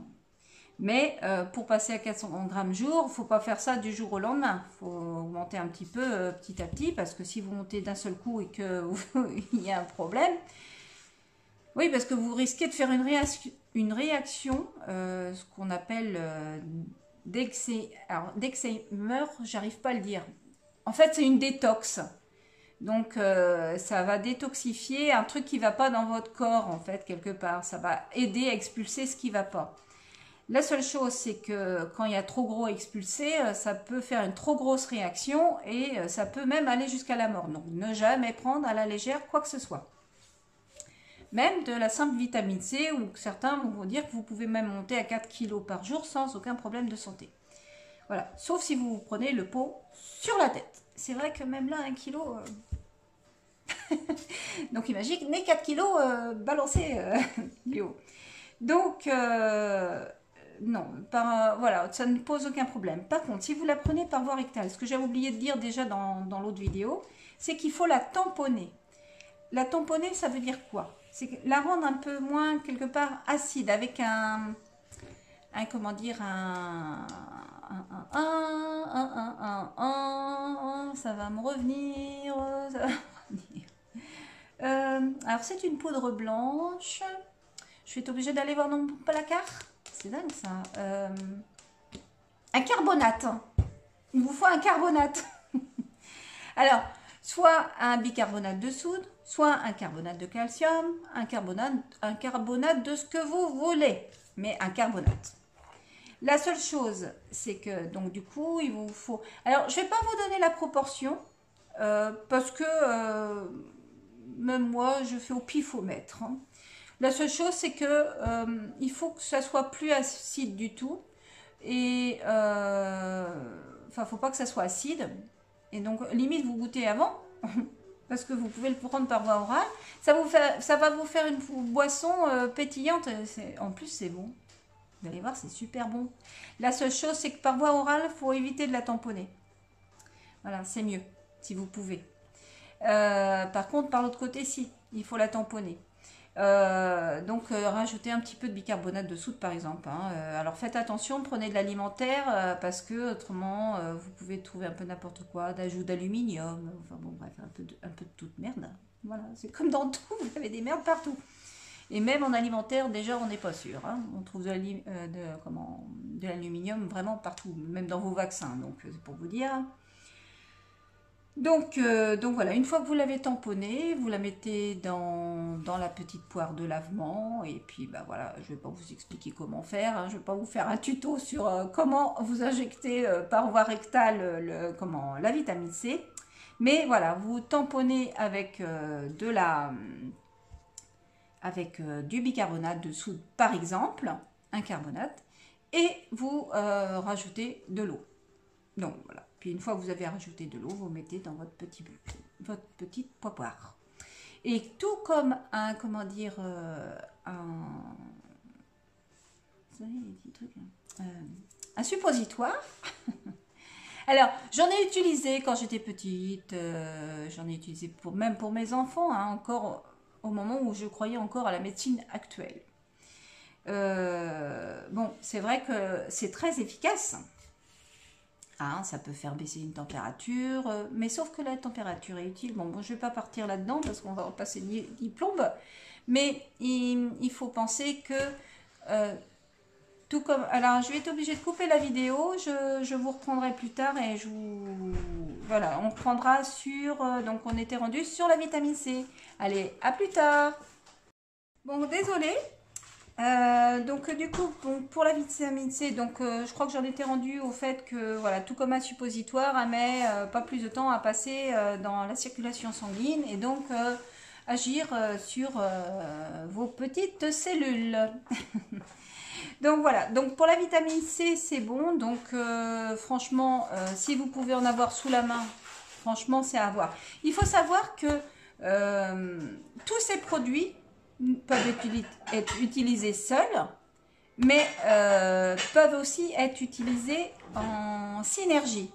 Mais pour passer à 400 grammes jour, il ne faut pas faire ça du jour au lendemain. Il faut augmenter un petit peu petit à petit, parce que si vous montez d'un seul coup et qu'il y a un problème, oui, parce que vous risquez de faire une réaction ce qu'on appelle dès que c'est meurt, j'arrive pas à le dire. En fait, c'est une détox. Donc, ça va détoxifier un truc qui va pas dans votre corps, en fait, quelque part. Ça va aider à expulser ce qui va pas. La seule chose, c'est que quand il y a trop gros expulsé, ça peut faire une trop grosse réaction et ça peut même aller jusqu'à la mort. Donc, ne jamais prendre à la légère quoi que ce soit. Même de la simple vitamine C, où certains vont vous dire que vous pouvez même monter à 4 kilos par jour sans aucun problème de santé. Voilà, sauf si vous prenez le pot sur la tête. C'est vrai que même là, 1 kilo... Donc imaginez 4 kilos balancés du haut. Donc, non, voilà, ça ne pose aucun problème. Par contre, si vous la prenez par voie rectale, ce que j'avais oublié de dire déjà dans l'autre vidéo, c'est qu'il faut la tamponner. La tamponner, ça veut dire quoi? C'est la rendre un peu moins, quelque part, acide, avec comment dire, ça va me revenir, ça va me revenir. Alors, c'est une poudre blanche. Je vais être obligée d'aller voir dans mon placard. C'est dingue, ça. Un carbonate. Il vous faut un carbonate. Alors, soit un bicarbonate de soude, soit un carbonate de calcium, un carbonate de ce que vous voulez, mais un carbonate. La seule chose, c'est que, donc du coup, il vous faut... Alors, je ne vais pas vous donner la proportion, parce que même moi, je fais au pifomètre. Hein. La seule chose, c'est que il faut que ça soit plus acide du tout. Et, enfin, faut pas que ça soit acide. Et donc, limite, vous goûtez avant, parce que vous pouvez le prendre par voie orale. Ça va vous faire une boisson pétillante. En plus, c'est bon. Vous allez voir, c'est super bon. La seule chose, c'est que par voie orale, il faut éviter de la tamponner. Voilà, c'est mieux, si vous pouvez. Par contre, par l'autre côté, si, il faut la tamponner. Donc, rajoutez un petit peu de bicarbonate de soude, par exemple. Hein. Alors, faites attention, prenez de l'alimentaire, parce que autrement, vous pouvez trouver un peu n'importe quoi, d'ajout d'aluminium, enfin bon, bref, un peu de toute merde. Voilà, c'est comme dans tout, vous avez des merdes partout. Et même en alimentaire, déjà, on n'est pas sûr. Hein. On trouve de l'aluminium vraiment partout, même dans vos vaccins. Donc, c'est pour vous dire. Donc voilà, une fois que vous l'avez tamponnée, vous la mettez dans la petite poire de lavement. Et puis, bah voilà, je ne vais pas vous expliquer comment faire. Hein. Je ne vais pas vous faire un tuto sur comment vous injecter par voie rectale la vitamine C. Mais voilà, vous tamponnez avec du bicarbonate de soude, par exemple, un carbonate, et vous rajoutez de l'eau. Donc voilà. Puis une fois que vous avez rajouté de l'eau, vous mettez dans votre petite poire. Et tout comme un, comment dire, un suppositoire. Alors, j'en ai utilisé quand j'étais petite, j'en ai utilisé même pour mes enfants, hein, encore au moment où je croyais encore à la médecine actuelle. Bon, c'est vrai que c'est très efficace. Hein, ça peut faire baisser une température, mais sauf que la température est utile. Bon, je ne vais pas partir là-dedans parce qu'on va repasser 10 plombes, mais il faut penser que, tout comme... Alors, je vais être obligée de couper la vidéo, je vous reprendrai plus tard et voilà, on reprendra sur... donc, on était rendu sur la vitamine C. Allez, à plus tard. Bon, désolée. Donc du coup pour la vitamine C, donc je crois que j'en étais rendue au fait que voilà, tout comme un suppositoire, elle met pas plus de temps à passer dans la circulation sanguine et donc agir sur vos petites cellules. Donc voilà, donc pour la vitamine C c'est bon, donc franchement si vous pouvez en avoir sous la main, franchement c'est à avoir. Il faut savoir que tous ces produits peuvent être utilisés seuls, mais peuvent aussi être utilisés en synergie.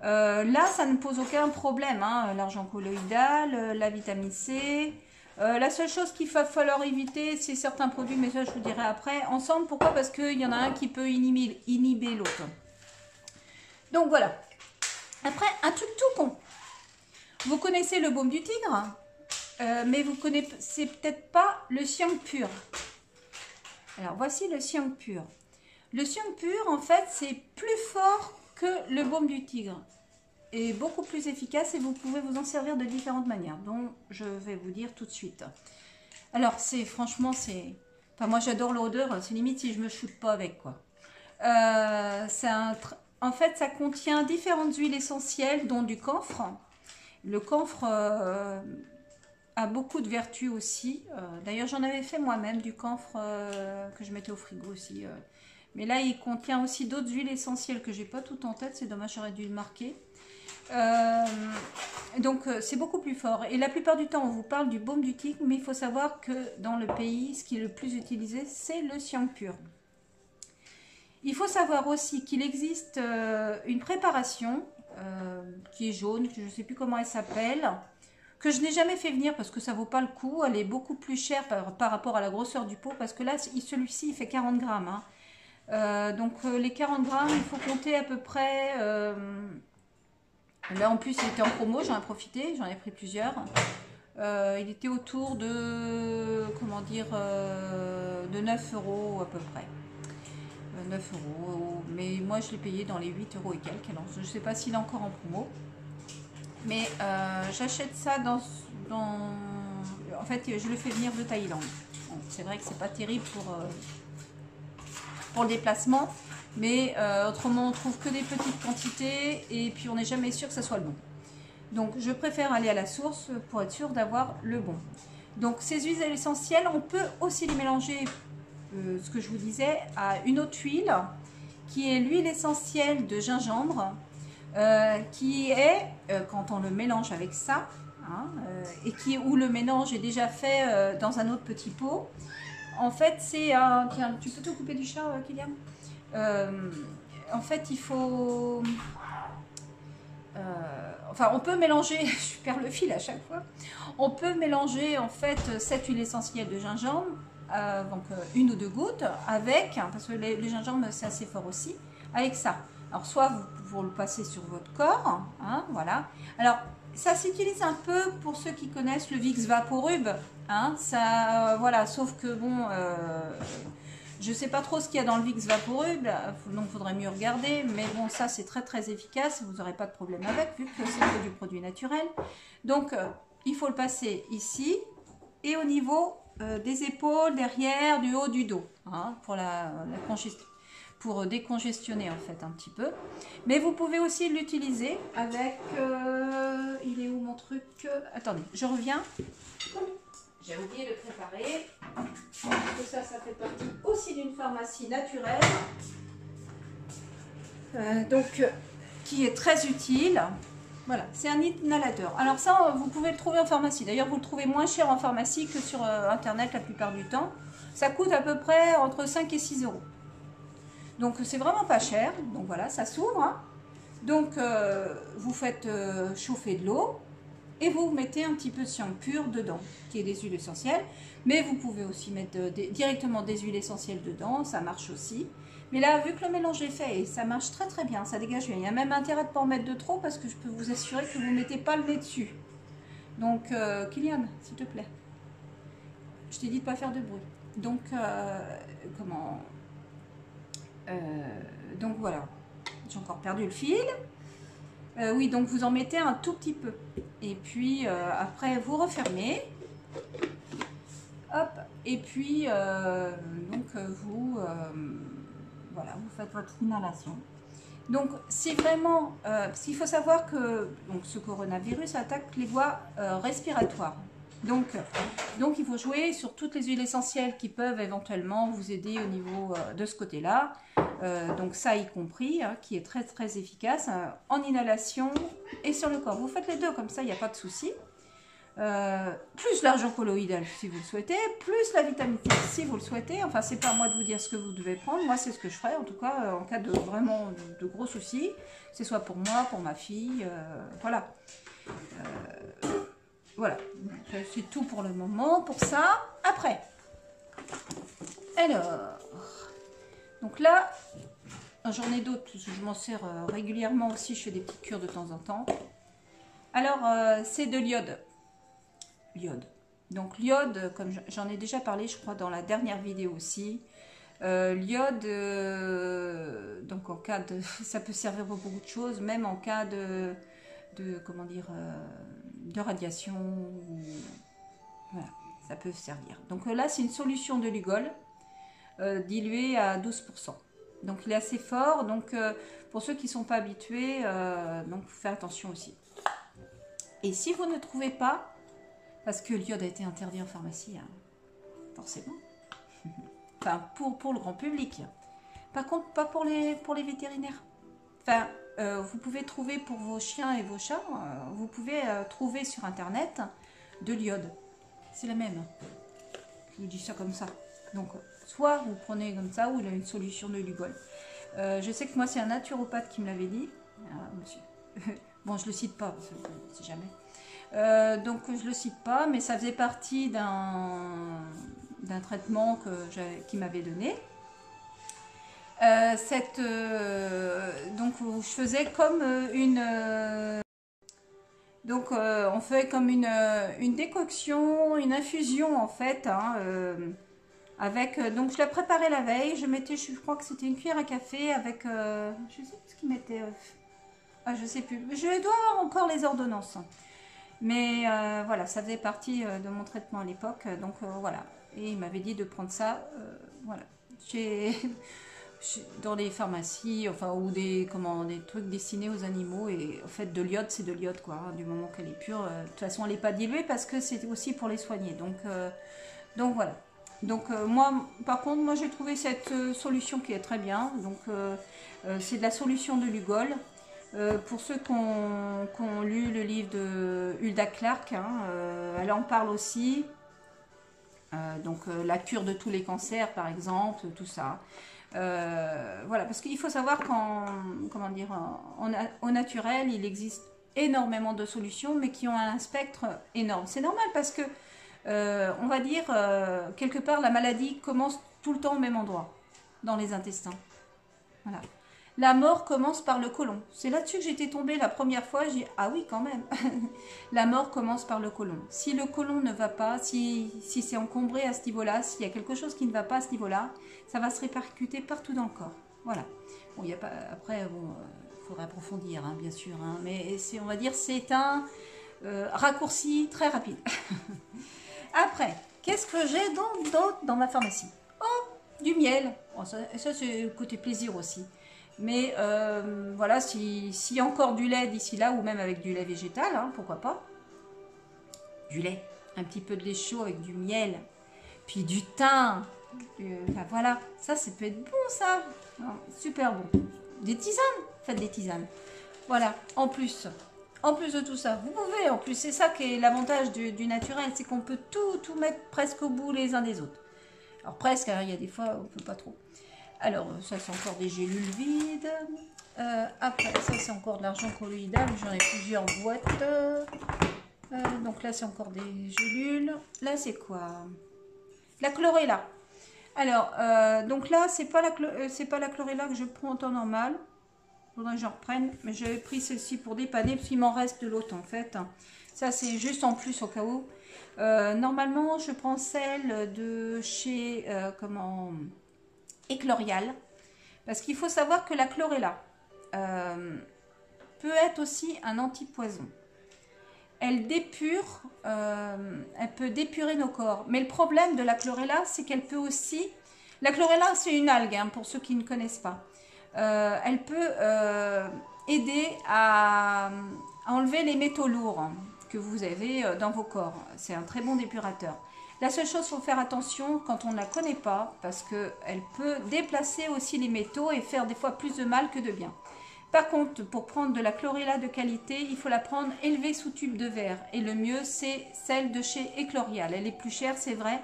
Là, ça ne pose aucun problème, hein, l'argent colloïdal, la vitamine C. La seule chose qu'il va falloir éviter, c'est certains produits, mais ça je vous dirai après, ensemble. Pourquoi? Parce qu'il y en a un qui peut inhiber l'autre. Donc voilà. Après, un truc tout con. Vous connaissez le baume du tigre ? Mais vous connaissez peut-être pas le Xiang pur. Alors voici le Xiang pur. Le Xiang pur, en fait, c'est plus fort que le baume du tigre. Et beaucoup plus efficace et vous pouvez vous en servir de différentes manières, dont je vais vous dire tout de suite. Alors, franchement, enfin, moi, j'adore l'odeur, c'est limite si je me shoote pas avec, quoi. En fait, ça contient différentes huiles essentielles, dont du camphre. Le camphre a beaucoup de vertus aussi. D'ailleurs, j'en avais fait moi-même du camphre que je mettais au frigo aussi. Mais là, il contient aussi d'autres huiles essentielles que j'ai pas tout en tête. C'est dommage, j'aurais dû le marquer. Donc, c'est beaucoup plus fort. Et la plupart du temps, on vous parle du baume du tigre, mais il faut savoir que dans le pays, ce qui est le plus utilisé, c'est le Xiang pur. Il faut savoir aussi qu'il existe une préparation qui est jaune, que je ne sais plus comment elle s'appelle, que je n'ai jamais fait venir parce que ça vaut pas le coup. Elle est beaucoup plus chère par rapport à la grosseur du pot, parce que là, celui-ci, il fait 40 grammes. Hein. Donc, les 40 grammes, il faut compter à peu près... là, en plus, il était en promo, j'en ai profité, j'en ai pris plusieurs. Il était autour de, comment dire, de 9 € à peu près. 9 €, mais moi je l'ai payé dans les 8 € et quelques. Alors je ne sais pas s'il est encore en promo, mais j'achète ça en fait je le fais venir de Thaïlande. Bon, c'est vrai que c'est pas terrible pour le déplacement, mais autrement on trouve que des petites quantités et puis on n'est jamais sûr que ça soit le bon. Donc je préfère aller à la source pour être sûr d'avoir le bon. Donc ces huiles essentielles, on peut aussi les mélanger, ce que je vous disais, à une autre huile qui est l'huile essentielle de gingembre, qui est, quand on le mélange avec ça, hein, et où le mélange est déjà fait dans un autre petit pot. En fait, c'est un... Tiens, tu peux te couper du chat, Kylian? En fait, il faut... enfin, on peut mélanger, je perds le fil à chaque fois, on peut mélanger en fait cette huile essentielle de gingembre, donc une ou deux gouttes, avec, parce que le gingembre c'est assez fort aussi, avec ça. Alors soit vous le passez sur votre corps, hein, voilà. Alors ça s'utilise un peu pour ceux qui connaissent le Vicks Vaporub, hein, ça, voilà, sauf que bon... je ne sais pas trop ce qu'il y a dans le Vicks Vaporub, donc il faudrait mieux regarder. Mais bon, ça c'est très très efficace, vous n'aurez pas de problème avec, vu que c'est du produit naturel. Donc il faut le passer ici et au niveau des épaules, derrière, du haut du dos, hein, pour décongestionner en fait un petit peu. Mais vous pouvez aussi l'utiliser avec... il est où mon truc? Attendez, je reviens. J'ai oublié de préparer. Tout ça, ça fait partie aussi d'une pharmacie naturelle. Qui est très utile. Voilà, c'est un inhalateur. Alors ça, vous pouvez le trouver en pharmacie. D'ailleurs, vous le trouvez moins cher en pharmacie que sur Internet la plupart du temps. Ça coûte à peu près entre 5 et 6 €. Donc, c'est vraiment pas cher. Donc voilà, ça s'ouvre. Hein. Donc, vous faites chauffer de l'eau. Et vous mettez un petit peu de Xiang pur dedans, qui est des huiles essentielles. Mais vous pouvez aussi mettre directement des huiles essentielles dedans, ça marche aussi. Mais là, vu que le mélange est fait, et ça marche très très bien, ça dégage bien. Il y a même intérêt de ne pas en mettre de trop, parce que je peux vous assurer que vous ne mettez pas le nez dessus. Donc, Kylian, s'il te plaît. Je t'ai dit de ne pas faire de bruit. Donc, donc voilà. J'ai encore perdu le fil. Oui, donc vous en mettez un tout petit peu. Et puis après vous refermez. Hop. Et puis voilà, vous faites votre inhalation. Donc c'est vraiment... parce qu'il faut savoir que donc, ce coronavirus attaque les voies respiratoires. Donc il faut jouer sur toutes les huiles essentielles qui peuvent éventuellement vous aider au niveau de ce côté-là. Donc ça y compris, hein, qui est très très efficace en inhalation et sur le corps. Vous faites les deux, comme ça il n'y a pas de souci. Plus l'argent colloïdal si vous le souhaitez, plus la vitamine C si vous le souhaitez. Enfin, c'est pas à moi de vous dire ce que vous devez prendre. Moi, c'est ce que je ferais, en tout cas, en cas de vraiment de gros soucis. C'est soit pour moi, pour ma fille, voilà. Voilà, c'est tout pour le moment, pour ça. Après, alors, donc là, j'en ai d'autres, je m'en sers régulièrement aussi, je fais des petites cures de temps en temps. Alors, c'est de l'iode. L'iode. Donc l'iode, comme j'en ai déjà parlé, je crois, dans la dernière vidéo aussi, L'iode, donc en cas de... Ça peut servir pour beaucoup de choses, même en cas comment dire, de radiation. Voilà, ça peut servir. Donc là, c'est une solution de Lugol, diluée à 12%. Donc il est assez fort, donc pour ceux qui ne sont pas habitués, donc faut faire attention aussi. Et si vous ne trouvez pas, parce que l'iode a été interdit en pharmacie, hein, forcément, enfin pour le grand public, par contre pas pour les vétérinaires. Enfin, vous pouvez trouver pour vos chiens et vos chats, vous pouvez trouver sur internet de l'iode, c'est la même, je vous dis ça comme ça. Donc soit vous prenez comme ça, ou il a une solution de Lugol. Je sais que moi c'est un naturopathe qui me l'avait dit. Ah, monsieur. Bon, je le cite pas, parce que c'est jamais. Donc je le cite pas, mais ça faisait partie d'un traitement qu'il m'avait donné. Donc je faisais comme on fait comme une décoction, une infusion en fait, hein, donc je la préparais la veille, je crois que c'était une cuillère à café avec, je sais plus ce qu'il mettait, je sais plus, je dois avoir encore les ordonnances, mais voilà, ça faisait partie de mon traitement à l'époque, donc voilà, et il m'avait dit de prendre ça, voilà, dans les pharmacies, enfin, ou des trucs destinés aux animaux, et en fait de l'iode, c'est de l'iode quoi, hein, du moment qu'elle est pure, de toute façon elle n'est pas diluée parce que c'est aussi pour les soigner, donc voilà. Donc moi, par contre, moi j'ai trouvé cette solution qui est très bien. Donc c'est de la solution de Lugol. Pour ceux qui ont lu le livre de Hulda Clark, hein, elle en parle aussi. La cure de tous les cancers, par exemple, tout ça. Voilà, parce qu'il faut savoir au naturel, il existe énormément de solutions, mais qui ont un spectre énorme. C'est normal parce que on va dire, quelque part, la maladie commence tout le temps au même endroit, dans les intestins. Voilà. La mort commence par le côlon. C'est là-dessus que j'étais tombée la première fois. J'ai dit, ah oui, quand même. La mort commence par le côlon. Si le côlon ne va pas, si c'est encombré à ce niveau-là, s'il y a quelque chose qui ne va pas à ce niveau-là, ça va se répercuter partout dans le corps. Voilà. Bon, il y a pas, après, bon, faudrait approfondir, hein, bien sûr. Hein, mais on va dire, c'est un raccourci très rapide. Après, qu'est-ce que j'ai dans ma pharmacie? Oh, du miel. Bon, ça c'est le côté plaisir aussi. Mais voilà, s'il y a encore du lait d'ici là, ou même avec du lait végétal, hein, pourquoi pas. Du lait, un petit peu de lait chaud avec du miel, puis du thym. Enfin, voilà, ça peut être bon ça. Super bon. Des tisanes, faites des tisanes. Voilà, en plus de tout ça, vous pouvez, en plus, c'est ça qui est l'avantage du naturel, c'est qu'on peut tout mettre presque au bout les uns des autres. Alors presque, hein, il y a des fois, on ne peut pas trop. Alors, ça c'est encore des gélules vides. Après, ça c'est encore de l'argent colloïdal, j'en ai plusieurs boîtes. Donc là c'est encore des gélules. Là c'est quoi? La chlorella. Alors, donc là, c'est pas la chlorella que je prends en temps normal. Faudrait que j'en reprenne, mais j'avais pris celle-ci pour dépanner parce qu'il m'en reste de l'autre en fait. Ça c'est juste en plus au cas où. Normalement je prends celle de chez Eclorial, parce qu'il faut savoir que la chlorella peut être aussi un antipoison. Elle dépure, elle peut dépurer nos corps. Mais le problème de la chlorella, c'est qu'elle peut aussi... La chlorella, c'est une algue, hein, pour ceux qui ne connaissent pas. Elle peut aider à enlever les métaux lourds que vous avez dans vos corps. C'est un très bon dépurateur. La seule chose, il faut faire attention quand on ne la connaît pas, parce qu'elle peut déplacer aussi les métaux et faire des fois plus de mal que de bien. Par contre, pour prendre de la chlorella de qualité, il faut la prendre élevée sous tube de verre. Et le mieux, c'est celle de chez Eclorial. Elle est plus chère, c'est vrai.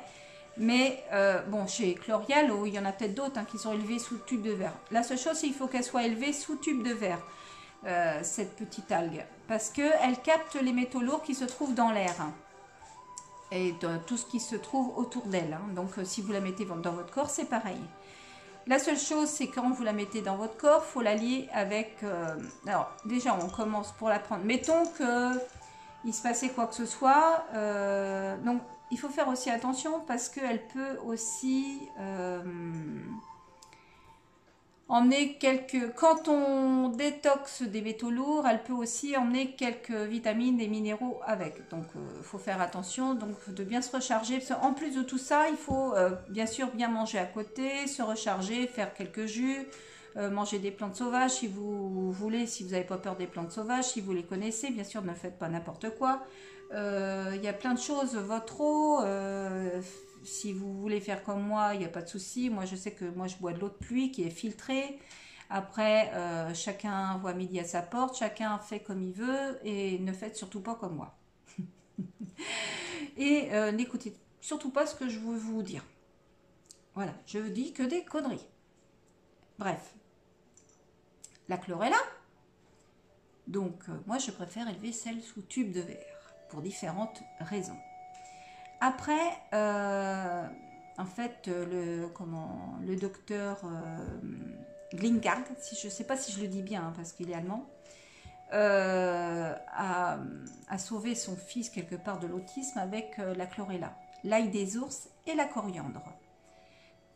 Mais bon, chez Eclorial, il y en a peut-être d'autres qui sont élevées sous tube de verre. La seule chose, c'est qu'il faut qu'elle soit élevée sous tube de verre, cette petite algue. Parce qu'elle capte les métaux lourds qui se trouvent dans l'air. Et dans tout ce qui se trouve autour d'elle. Donc, si vous la mettez dans votre corps, c'est pareil. La seule chose, c'est quand vous la mettez dans votre corps, il faut la lier avec... alors, déjà, on commence pour la prendre. Mettons qu'il se passait quoi que ce soit. Donc, il faut faire aussi attention parce qu'elle peut aussi emmener quelques... Quand on détoxe des métaux lourds, elle peut aussi emmener quelques vitamines et minéraux avec. Donc, il faut faire attention donc de bien se recharger. En plus de tout ça, il faut bien sûr bien manger à côté, se recharger, faire quelques jus, manger des plantes sauvages si vous voulez, si vous n'avez pas peur des plantes sauvages, si vous les connaissez. Bien sûr, ne faites pas n'importe quoi. Il y a plein de choses, votre eau... si vous voulez faire comme moi, il n'y a pas de souci. Moi, je sais que moi, je bois de l'eau de pluie qui est filtrée. Après, chacun voit midi à sa porte, chacun fait comme il veut et ne faites surtout pas comme moi. Et n'écoutez surtout pas ce que je veux vous dire. Voilà, je vous dis que des conneries. Bref, la chlorella. Donc, moi, je préfère élever celle sous tube de verre pour différentes raisons. Après, en fait, le docteur Glingard, je ne sais pas si je le dis bien hein, parce qu'il est allemand, a sauvé son fils quelque part de l'autisme avec la chlorella, l'ail des ours et la coriandre.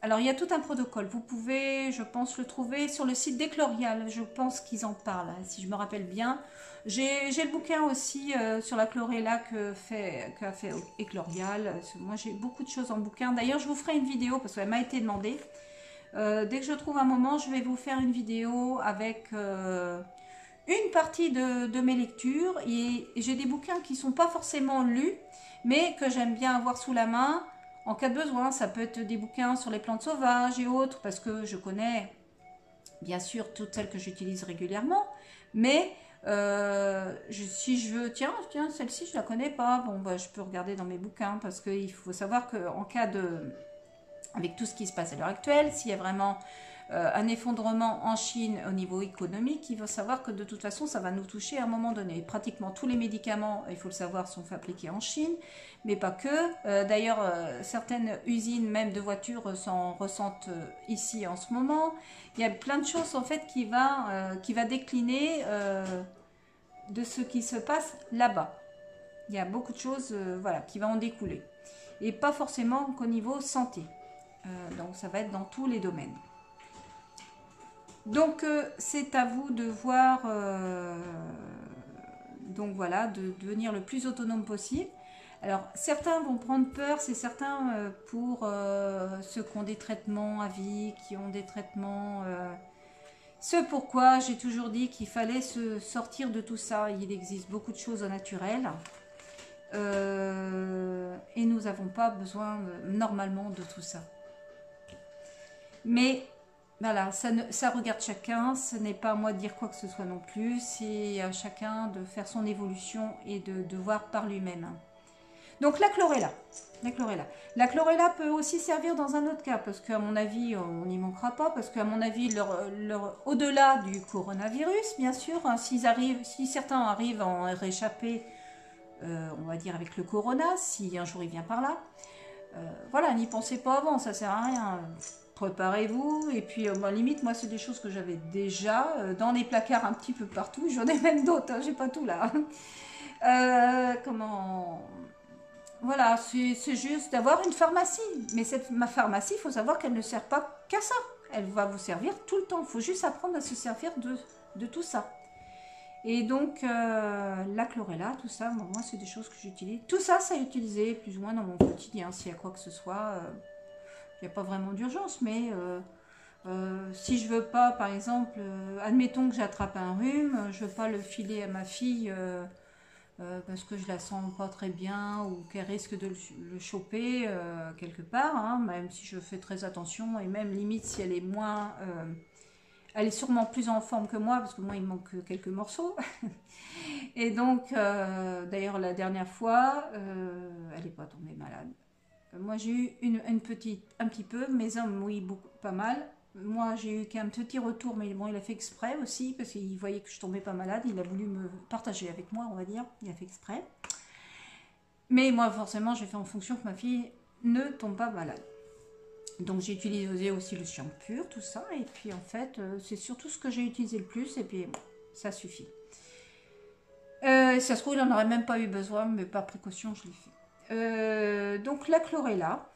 Alors, il y a tout un protocole. Vous pouvez, je pense, le trouver sur le site d'Eclorial. Je pense qu'ils en parlent, hein, si je me rappelle bien. J'ai le bouquin aussi sur la chlorella qu'a fait Eclorial. Moi, j'ai beaucoup de choses en bouquin. D'ailleurs, je vous ferai une vidéo parce qu'elle m'a été demandée. Dès que je trouve un moment, je vais vous faire une vidéo avec une partie de mes lectures. Et j'ai des bouquins qui ne sont pas forcément lus, mais que j'aime bien avoir sous la main. En cas de besoin, ça peut être des bouquins sur les plantes sauvages et autres, parce que je connais bien sûr toutes celles que j'utilise régulièrement, mais si je veux, tiens, celle-ci je la connais pas, bon, bah, je peux regarder dans mes bouquins, parce qu'il faut savoir qu'en cas de... avec tout ce qui se passe à l'heure actuelle, s'il y a vraiment un effondrement en Chine au niveau économique, il faut savoir que de toute façon, ça va nous toucher à un moment donné. Pratiquement tous les médicaments, il faut le savoir, sont fabriqués en Chine, mais pas que. D'ailleurs, certaines usines, même de voitures, s'en ressentent ici en ce moment. Il y a plein de choses, en fait, qui va décliner de ce qui se passe là-bas. Il y a beaucoup de choses voilà, qui vont en découler. Et pas forcément qu'au niveau santé. Donc, ça va être dans tous les domaines. Donc, c'est à vous de voir, donc voilà, de devenir le plus autonome possible. Alors, certains vont prendre peur, c'est certain pour ceux qui ont des traitements à vie, qui ont des traitements... Ce pourquoi j'ai toujours dit qu'il fallait se sortir de tout ça. Il existe beaucoup de choses au naturel. Et nous n'avons pas besoin normalement de tout ça. Mais... voilà, ça regarde chacun, ce n'est pas à moi de dire quoi que ce soit non plus, c'est à chacun de faire son évolution et de voir par lui-même. Donc la chlorella. La chlorella peut aussi servir dans un autre cas, parce qu'à mon avis, on n'y manquera pas, parce qu'à mon avis, au-delà du coronavirus, bien sûr, hein, si certains arrivent à en réchapper, on va dire avec le corona, si un jour il vient par là, voilà, n'y pensez pas avant, ça sert à rien. Préparez-vous, et puis limite, moi c'est des choses que j'avais déjà dans les placards un petit peu partout, j'en ai même d'autres, hein, j'ai pas tout là. Voilà, c'est juste d'avoir une pharmacie, mais ma pharmacie, il faut savoir qu'elle ne sert pas qu'à ça, elle va vous servir tout le temps, il faut juste apprendre à se servir de tout ça. Et donc, la chlorella, tout ça, moi c'est des choses que j'utilise. Tout ça, ça est utilisé plus ou moins dans mon quotidien, s'il y a quoi que ce soit... il n'y a pas vraiment d'urgence, mais si je veux pas, par exemple, admettons que j'attrape un rhume, je veux pas le filer à ma fille parce que je la sens pas très bien ou qu'elle risque de le choper quelque part, hein, même si je fais très attention et même limite si elle est moins... elle est sûrement plus en forme que moi parce que moi il me manque quelques morceaux. Et donc, d'ailleurs la dernière fois, elle n'est pas tombée malade. Moi, j'ai eu un petit peu. Mes hommes, oui, pas mal. Moi, j'ai eu qu'un petit retour, mais bon, il a fait exprès aussi, parce qu'il voyait que je tombais pas malade. Il a voulu me partager avec moi, on va dire. Il a fait exprès. Mais moi, forcément, j'ai fait en fonction que ma fille ne tombe pas malade. Donc, j'ai utilisé aussi le shampoing, tout ça. Et puis, en fait, c'est surtout ce que j'ai utilisé le plus. Et puis, ça suffit. Ça se trouve, il n'en aurait même pas eu besoin, mais par précaution, je l'ai fait. donc la chlorella.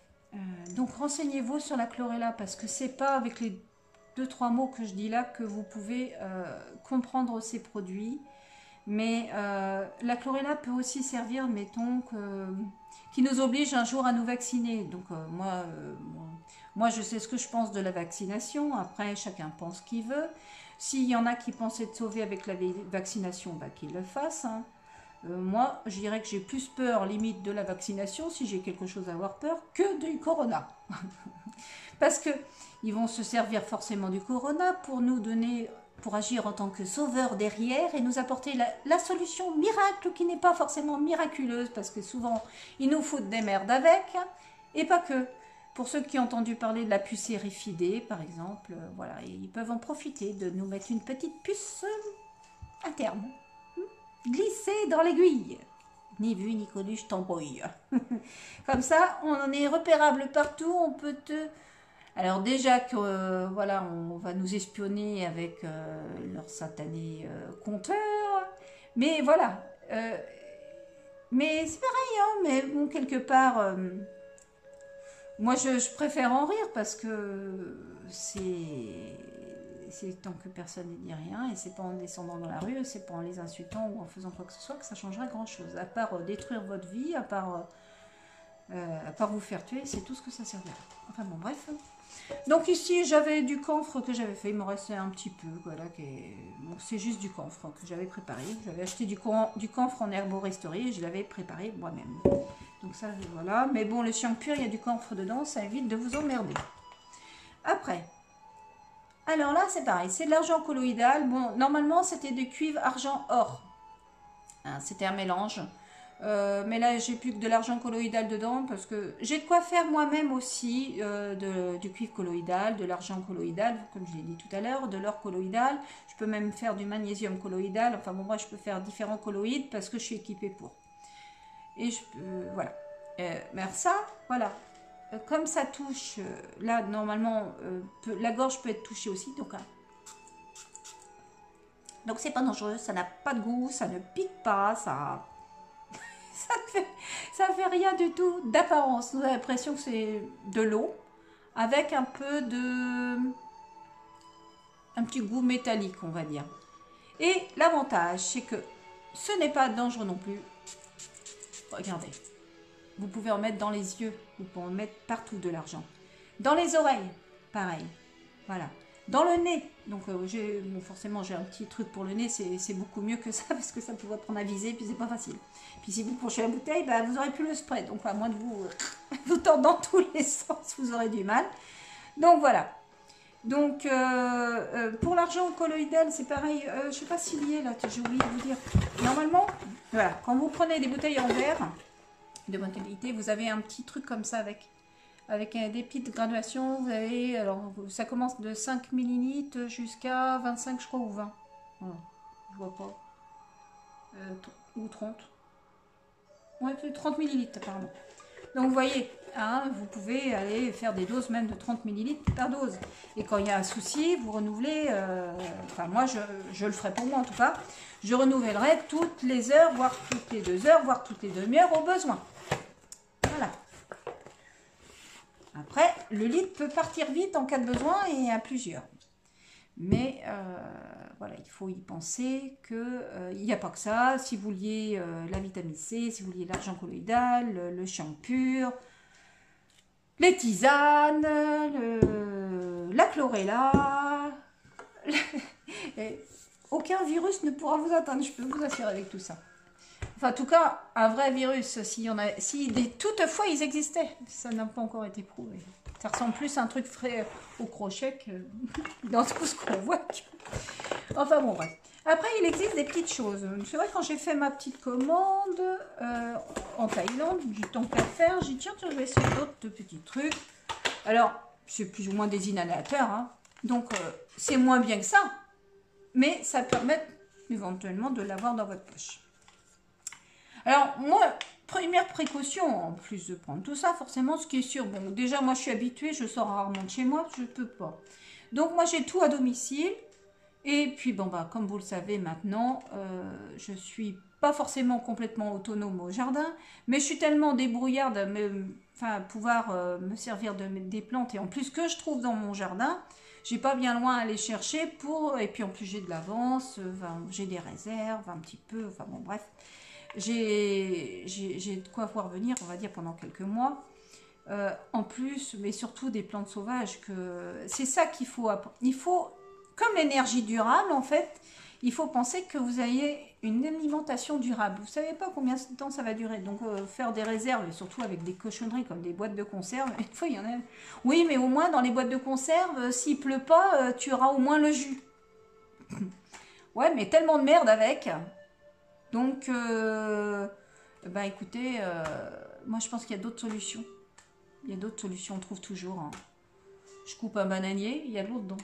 Donc renseignez-vous sur la chlorella parce que c'est pas avec les 2-3 mots que je dis là que vous pouvez comprendre ces produits. Mais la chlorella peut aussi servir, mettons, qui nous oblige un jour à nous vacciner. Donc moi, je sais ce que je pense de la vaccination. Après, chacun pense ce qu'il veut. S'il y en a qui pensent être sauvés avec la vaccination, bah, qu'ils le fassent. Hein. Moi, je dirais que j'ai plus peur, limite, de la vaccination, si j'ai quelque chose à avoir peur, que du corona. Parce que ils vont se servir forcément du corona pour nous donner, pour agir en tant que sauveur derrière et nous apporter la solution miracle qui n'est pas forcément miraculeuse, parce que souvent, ils nous foutent des merdes avec, et pas que. Pour ceux qui ont entendu parler de la puce érifidée, par exemple, voilà, ils peuvent en profiter de nous mettre une petite puce interne. Glisser dans l'aiguille. Ni vu ni connu, je t'embrouille. Comme ça, on en est repérable partout. On peut te... Alors déjà que voilà, on va nous espionner avec leur satané compteur. Mais voilà. Mais c'est pareil, hein, mais bon, quelque part... moi, je préfère en rire parce que c'est tant que personne ne dit rien, et c'est pas en descendant dans la rue, c'est pas en les insultant ou en faisant quoi que ce soit que ça changerait grand chose, à part détruire votre vie, à part vous faire tuer, c'est tout ce que ça servira. Enfin bon, bref. Donc ici, j'avais du camphre que j'avais fait, il me restait un petit peu, voilà, bon, c'est juste du camphre que j'avais préparé. J'avais acheté du camphre en herboristerie et je l'avais préparé moi-même. Donc ça, voilà. Mais bon, le chiang pur, il y a du camphre dedans, ça évite de vous emmerder. Après... Alors là, c'est pareil, c'est de l'argent colloïdal. Bon, normalement, c'était du cuivre, argent, or. Hein, c'était un mélange. Mais là, j'ai plus que de l'argent colloïdal dedans parce que j'ai de quoi faire moi-même aussi du cuivre colloïdal, de l'argent colloïdal, comme je l'ai dit tout à l'heure, de l'or colloïdal. Je peux même faire du magnésium colloïdal. Enfin bon, moi, je peux faire différents colloïdes parce que je suis équipée pour. Et je peux, voilà. Mais ça, voilà. Comme ça touche, là normalement la gorge peut être touchée aussi, donc c'est pas dangereux, ça n'a pas de goût, ça ne pique pas, ça fait rien du tout d'apparence. Vous avez l'impression que c'est de l'eau avec un petit goût métallique, on va dire. Et l'avantage, c'est que ce n'est pas dangereux non plus. Regardez. Vous pouvez en mettre dans les yeux, vous pouvez en mettre partout de l'argent. Dans les oreilles, pareil. Voilà. Dans le nez, donc bon, forcément j'ai un petit truc pour le nez, c'est beaucoup mieux que ça parce que ça pourrait prendre à viser, puis c'est pas facile. Puis si vous penchez la bouteille, bah, vous aurez plus le spray, donc à moins de vous tordre dans tous les sens, vous aurez du mal. Donc voilà. Donc pour l'argent colloïdal, c'est pareil, je sais pas s'il y est là, j'ai oublié de vous dire. Normalement, voilà, quand vous prenez des bouteilles en verre, de bonne qualité, vous avez un petit truc comme ça avec des petites graduations. Vous avez, alors ça commence de 5 ml jusqu'à 25 je crois ou 20. Voilà, je vois pas. Ou 30. Ouais, 30 ml apparemment. Donc vous voyez, hein, vous pouvez aller faire des doses même de 30 ml par dose. Et quand il y a un souci, vous renouvelez, enfin moi je le ferai pour moi en tout cas, je renouvellerai toutes les heures, voire toutes les 2 heures, voire toutes les demi-heures au besoin. Voilà. Après, le litre peut partir vite en cas de besoin et à plusieurs. Mais voilà, il faut y penser qu'il n'y a pas que ça. Si vous vouliez la vitamine C, si vous vouliez l'argent colloïdal, le chiang pur, les tisanes, la chlorella, aucun virus ne pourra vous atteindre, je peux vous assurer avec tout ça. Enfin, en tout cas, un vrai virus, toutefois ils existaient, ça n'a pas encore été prouvé. Ça ressemble plus à un truc frais au crochet que dans tout ce qu'on voit. Enfin bon, bref. Après, il existe des petites choses. C'est vrai, quand j'ai fait ma petite commande en Thaïlande, du temps qu'à faire, j'ai dit tiens, je vais essayer d'autres petits trucs. Alors, c'est plus ou moins des inhalateurs, hein. Donc c'est moins bien que ça, mais ça permet éventuellement de l'avoir dans votre poche. Alors, moi, première précaution, en plus de prendre tout ça, forcément, ce qui est sûr, bon, déjà, moi, je suis habituée, je sors rarement de chez moi, je ne peux pas. Donc, moi, j'ai tout à domicile. Et puis, bon, bah, comme vous le savez maintenant, je suis pas forcément complètement autonome au jardin, mais je suis tellement débrouillarde à pouvoir me servir des plantes, et en plus que je trouve dans mon jardin, j'ai pas bien loin à aller chercher et puis en plus j'ai de l'avance, j'ai des réserves un petit peu, enfin bon bref, j'ai de quoi voir venir, on va dire, pendant quelques mois. En plus, mais surtout des plantes sauvages, c'est ça qu'il faut. Il faut, comme l'énergie durable, en fait, il faut penser que vous ayez une alimentation durable. Vous savez pas combien de temps ça va durer. Donc, faire des réserves, et surtout avec des cochonneries comme des boîtes de conserve, une fois, il y en a. Oui, mais au moins, dans les boîtes de conserve, s'il pleut pas, tu auras au moins le jus. Ouais, mais tellement de merde avec. Donc, écoutez, moi, je pense qu'il y a d'autres solutions. Il y a d'autres solutions, on trouve toujours. Hein. Je coupe un bananier, il y a de l'eau dedans.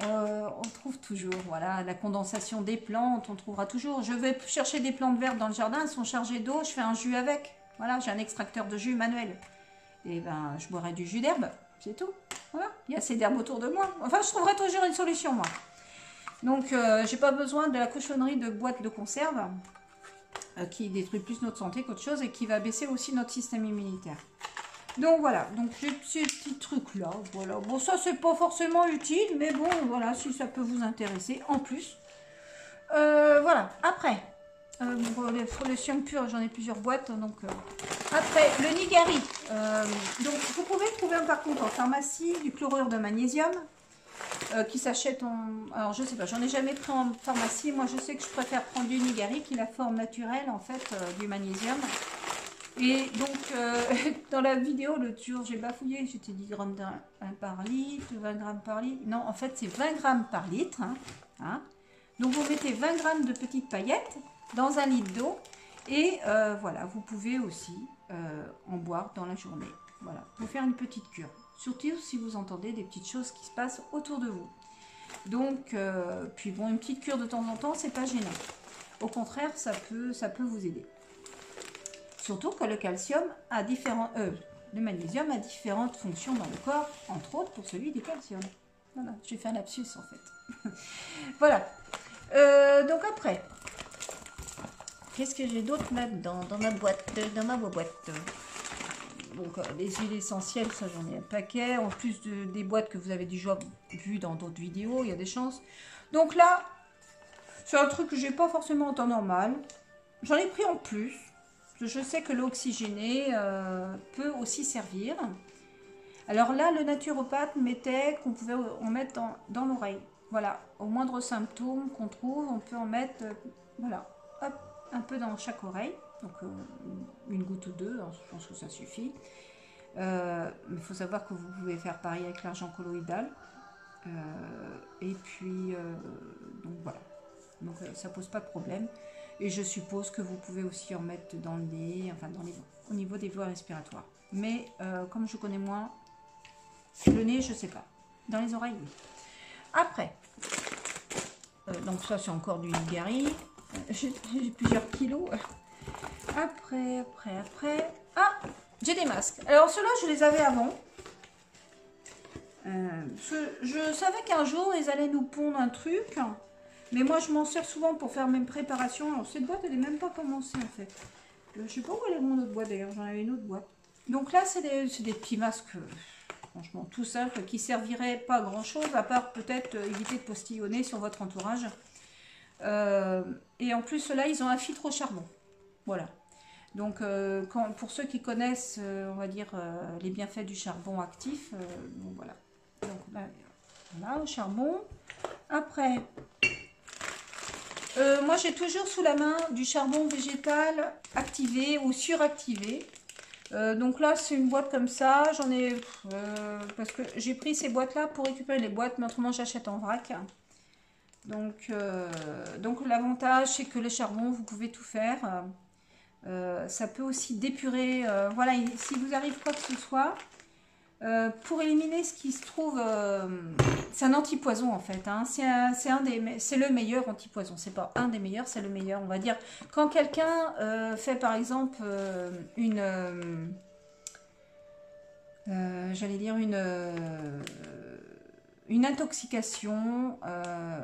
On trouve toujours, voilà, la condensation des plantes, on trouvera toujours. Je vais chercher des plantes vertes dans le jardin, elles sont chargées d'eau, je fais un jus avec. Voilà, j'ai un extracteur de jus manuel. Et ben, je boirai du jus d'herbe, c'est tout. Voilà, il y a assez d'herbe autour de moi. Enfin, je trouverai toujours une solution, moi. Donc, j'ai pas besoin de la cochonnerie de boîte de conserve qui détruit plus notre santé qu'autre chose et qui va baisser aussi notre système immunitaire. Donc voilà, donc j'ai ces petits trucs là, voilà. Bon, ça c'est pas forcément utile, mais bon, voilà, si ça peut vous intéresser en plus. Voilà, après, pour les siens purs, j'en ai plusieurs boîtes, donc après, le Nigari. Donc vous pouvez trouver par contre en pharmacie du chlorure de magnésium. Qui s'achète en... Alors je sais pas, j'en ai jamais pris en pharmacie. Moi je sais que je préfère prendre du Nigari qui est la forme naturelle en fait du magnésium. Et donc dans la vidéo l'autre jour j'ai bafouillé, j'étais 10 grammes par litre, 20 grammes par litre. Non en fait c'est 20 grammes par litre. Hein. Donc vous mettez 20 grammes de petites paillettes dans un litre d'eau. Et voilà, vous pouvez aussi en boire dans la journée. Voilà, pour faire une petite cure. Surtout si vous entendez des petites choses qui se passent autour de vous. Donc, puis bon, une petite cure de temps en temps, c'est pas gênant. Au contraire, ça peut vous aider. Surtout que le calcium a le magnésium a différentes fonctions dans le corps, entre autres pour celui du calcium. Voilà, j'ai fait un lapsus en fait. Voilà. Donc après, qu'est-ce que j'ai d'autre là-dedans, dans ma boîte, Donc, les huiles essentielles, ça j'en ai un paquet. En plus des boîtes que vous avez déjà vues dans d'autres vidéos, il y a des chances. Donc là, c'est un truc que j'ai pas forcément en temps normal. J'en ai pris en plus. Je sais que l'eau oxygénée peut aussi servir. Alors là, le naturopathe mettait qu'on pouvait en mettre dans l'oreille. Voilà, au moindre symptôme qu'on trouve, on peut en mettre, voilà, hop, un peu dans chaque oreille. Donc une goutte ou deux, hein, je pense que ça suffit. Mais il faut savoir que vous pouvez faire pareil avec l'argent colloïdal. Et puis, donc voilà. Donc ça pose pas de problème. Et je suppose que vous pouvez aussi en mettre dans le nez, enfin au niveau des voies respiratoires. Mais comme je connais moins le nez, je sais pas. Dans les oreilles, oui. Après, donc ça c'est encore du Nigari. J'ai plusieurs kilos. Après. Ah, j'ai des masques. Alors ceux-là, je les avais avant. Je savais qu'un jour, ils allaient nous pondre un truc. Mais moi, je m'en sers souvent pour faire mes préparations. Alors cette boîte, elle n'est même pas commencée en fait. Je sais pas où elle est mon autre boîte d'ailleurs. J'en avais une autre boîte. Donc là, c'est des petits masques, franchement, tout simples, qui serviraient pas à grand chose, à part peut-être éviter de postillonner sur votre entourage. Et en plus, ceux-là, ils ont un filtre au charbon. Voilà. Donc, pour ceux qui connaissent, on va dire, les bienfaits du charbon actif, bon, voilà. Donc, là, voilà, au charbon. Après, moi, j'ai toujours sous la main du charbon végétal activé ou suractivé. Donc là, c'est une boîte comme ça. J'en ai... parce que j'ai pris ces boîtes-là pour récupérer les boîtes, mais autrement, j'achète en vrac. Donc l'avantage, c'est que le charbon, vous pouvez tout faire. Ça peut aussi d'épurer, voilà, si vous arrive quoi que ce soit, pour éliminer ce qui se trouve, c'est un antipoison en fait, hein, c'est le meilleur antipoison, c'est pas un des meilleurs, c'est le meilleur, on va dire. Quand quelqu'un fait par exemple j'allais dire une intoxication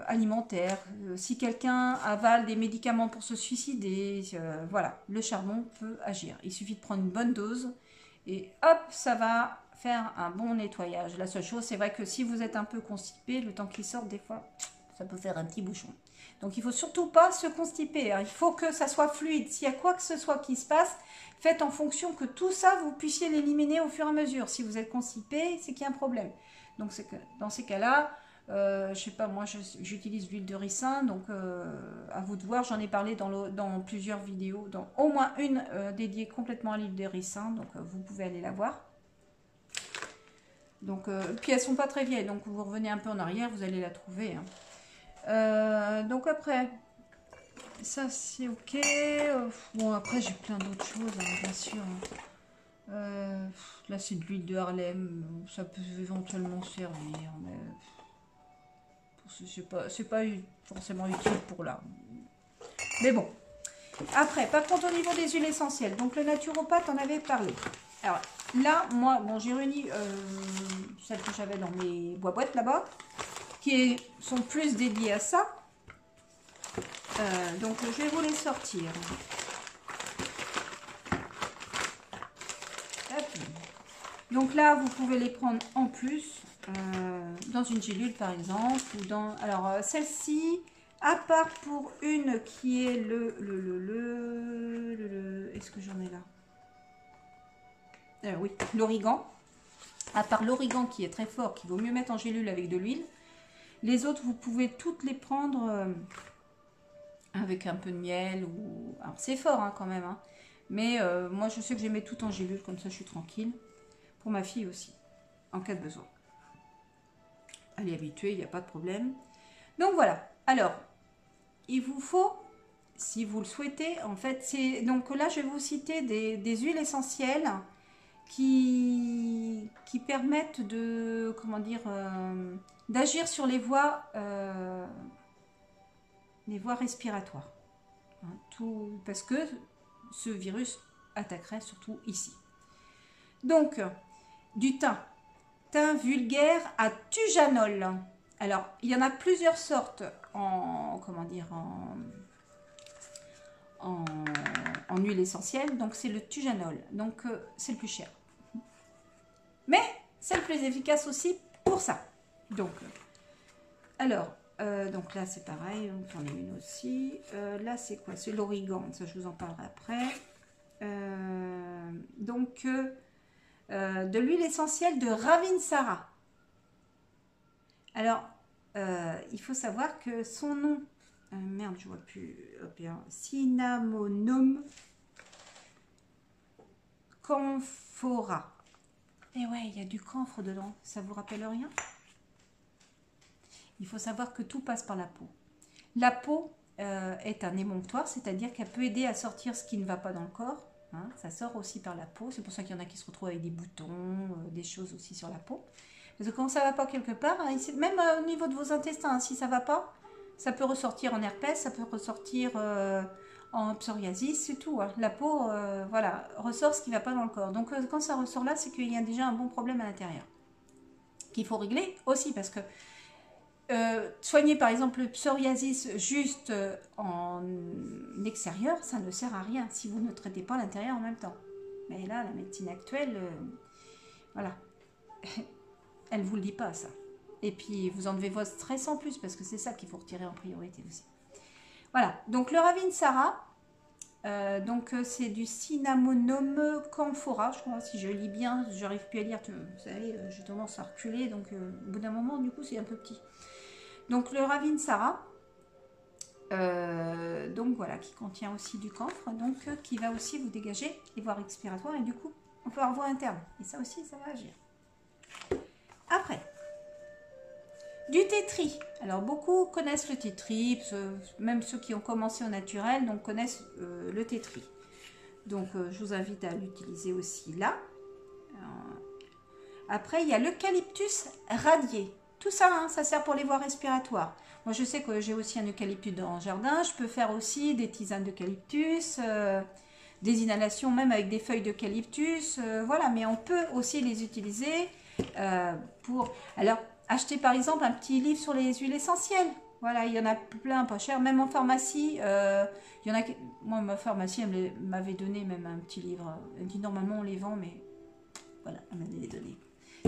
alimentaire, si quelqu'un avale des médicaments pour se suicider, voilà, le charbon peut agir. Il suffit de prendre une bonne dose et hop, ça va faire un bon nettoyage. La seule chose, c'est vrai que si vous êtes un peu constipé, le temps qu'il sorte, des fois, ça peut faire un petit bouchon. Donc il ne faut surtout pas se constiper, hein. Il faut que ça soit fluide. S'il y a quoi que ce soit qui se passe, faites en fonction que tout ça, vous puissiez l'éliminer au fur et à mesure. Si vous êtes constipé, c'est qu'il y a un problème. Donc c'est que dans ces cas-là, je sais pas, moi j'utilise l'huile de ricin, donc à vous de voir, j'en ai parlé dans plusieurs vidéos, dans au moins une dédiée complètement à l'huile de ricin, donc vous pouvez aller la voir. Donc, puis elles sont pas très vieilles, donc vous revenez un peu en arrière, vous allez la trouver, hein. Donc après, ça c'est ok. Bon, après j'ai plein d'autres choses, hein, bien sûr. Là c'est de l'huile de Harlem, ça peut éventuellement servir, mais c'est pas forcément utile pour là. Mais bon. Après, par contre au niveau des huiles essentielles, donc le naturopathe en avait parlé. Alors là, moi, bon, j'ai réuni celles que j'avais dans mes boîtes là-bas, qui sont plus dédiées à ça. Donc je vais vous les sortir. Hop. Donc là, vous pouvez les prendre en plus, dans une gélule par exemple, ou dans. Alors celle-ci, à part pour une qui est est-ce que j'en ai là? Oui, l'origan. À part l'origan qui est très fort, qu'il vaut mieux mettre en gélule avec de l'huile. Les autres, vous pouvez toutes les prendre avec un peu de miel. Ou... Alors, c'est fort hein, quand même. Hein. Mais moi, je sais que je les mets toutes en gélule, comme ça je suis tranquille. Pour ma fille aussi, en cas de besoin. Elle est habituée, il n'y a pas de problème. Donc voilà. Alors, il vous faut, si vous le souhaitez, en fait, c'est... Donc là, je vais vous citer des huiles essentielles qui permettent de, comment dire, d'agir sur les voies respiratoires. Hein, tout, parce que ce virus attaquerait surtout ici. Donc, du thym. Thym vulgaire à thujanol. Alors, il y en a plusieurs sortes en, comment dire, en huile essentielle. Donc, c'est le thujanol. Donc, c'est le plus cher. Mais c'est le plus efficace aussi pour ça. Donc, alors, donc là c'est pareil, j'en ai une aussi. Là c'est quoi? C'est l'origan, ça je vous en parlerai après. Donc, de l'huile essentielle de Ravinsara. Alors, il faut savoir que son nom, merde, je vois plus bien, Cinnamonum camphora. Et ouais, il y a du camphre dedans. Ça vous rappelle rien? Il faut savoir que tout passe par la peau. La peau est un émonctoire, c'est-à-dire qu'elle peut aider à sortir ce qui ne va pas dans le corps. Hein, ça sort aussi par la peau. C'est pour ça qu'il y en a qui se retrouvent avec des boutons, des choses aussi sur la peau. Parce que quand ça ne va pas quelque part, hein, même au niveau de vos intestins, hein, si ça ne va pas, ça peut ressortir en herpès, ça peut ressortir en psoriasis, c'est tout. Hein. La peau, voilà, ressort ce qui ne va pas dans le corps. Donc quand ça ressort là, c'est qu'il y a déjà un bon problème à l'intérieur. Qu'il faut régler aussi, parce que soigner par exemple le psoriasis juste en extérieur, ça ne sert à rien si vous ne traitez pas l'intérieur en même temps. Mais là, la médecine actuelle, voilà, elle ne vous le dit pas ça. Et puis vous enlevez votre stress en plus, parce que c'est ça qu'il faut retirer en priorité aussi. Voilà, donc le Ravinsara, donc c'est du Cinnamonum camphora, je crois, si je lis bien, j'arrive plus à lire, vous savez, j'ai tendance à reculer, donc au bout d'un moment, du coup, c'est un peu petit. Donc le Ravinsara, donc voilà, qui contient aussi du camphre, donc qui va aussi vous dégager les voies respiratoires et du coup, on peut avoir voie interne. Et ça aussi, ça va agir. Après, du tétri. Alors beaucoup connaissent le tétri, même ceux qui ont commencé au naturel, donc connaissent le tétri. Donc je vous invite à l'utiliser aussi là. Après, il y a l'eucalyptus radié. Tout ça, hein, ça sert pour les voies respiratoires. Moi, je sais que j'ai aussi un eucalyptus dans le jardin. Je peux faire aussi des tisanes d'eucalyptus, des inhalations même avec des feuilles d'eucalyptus. Voilà, mais on peut aussi les utiliser pour... Alors, Achetez par exemple un petit livre sur les huiles essentielles. Voilà, il y en a plein, pas cher. Même en pharmacie, il y en a. Moi, ma pharmacie, elle m'avait donné même un petit livre. Elle dit normalement on les vend, mais voilà, elle m'avait donné.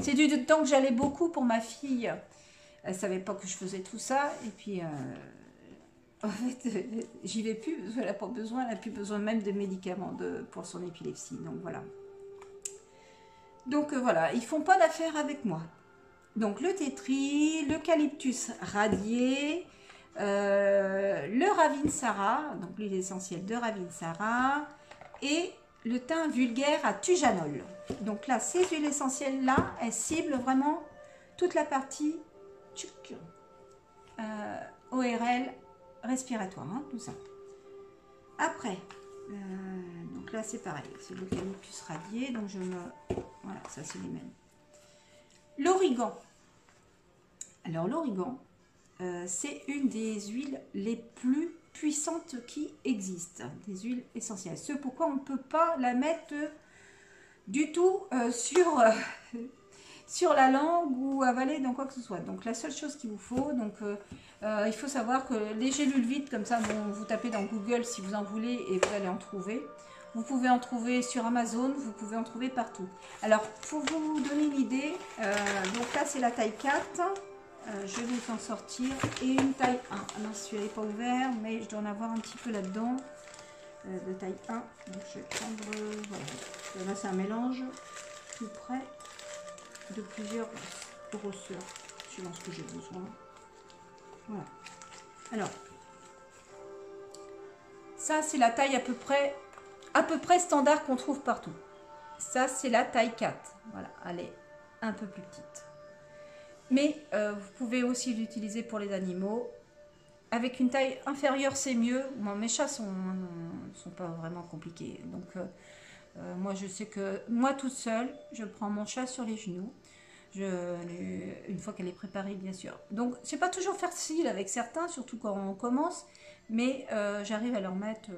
C'est du temps que j'allais beaucoup pour ma fille. Elle savait pas que je faisais tout ça. Et puis, en fait, j'y vais plus. Elle n'a pas besoin. Elle n'a plus besoin même de médicaments pour son épilepsie. Donc voilà. Donc voilà, ils font pas d'affaires avec moi. Donc le tétri, l'eucalyptus radié, le ravinsara, donc l'huile essentielle de ravinsara, et le thym vulgaire à tujanol. Donc là, ces huiles essentielles-là, elles ciblent vraiment toute la partie ORL respiratoire, hein, tout ça. Après, donc là c'est pareil, c'est l'eucalyptus radié, donc je me... Voilà, ça c'est les mêmes. L'origan. Alors l'origan, c'est une des huiles les plus puissantes qui existent, des huiles essentielles. C'est pourquoi on ne peut pas la mettre du tout sur la langue ou avaler dans quoi que ce soit. Donc la seule chose qu'il vous faut, donc il faut savoir que les gélules vides comme ça, bon, vous tapez dans Google si vous en voulez et vous allez en trouver. Vous pouvez en trouver sur Amazon, vous pouvez en trouver partout. Alors, pour vous donner une idée, donc là, c'est la taille 4. Je vais vous en sortir. Et une taille 1. Ah non, celui-là n'est pas ouvert, mais je dois en avoir un petit peu là-dedans. De taille 1. Donc, je vais prendre... voilà. Là, c'est un mélange tout près de plusieurs grosseurs, suivant ce que j'ai besoin. Voilà. Alors, ça, c'est la taille à peu près standard qu'on trouve partout. Ça, c'est la taille 4. Voilà, elle est un peu plus petite. Mais vous pouvez aussi l'utiliser pour les animaux. Avec une taille inférieure, c'est mieux. Moi, mes chats sont pas vraiment compliqués. Donc, moi, je sais que moi, toute seule, je prends mon chat sur les genoux. Une fois qu'elle est préparée, bien sûr. Donc, c'est pas toujours facile avec certains, surtout quand on commence. Mais j'arrive à leur mettre...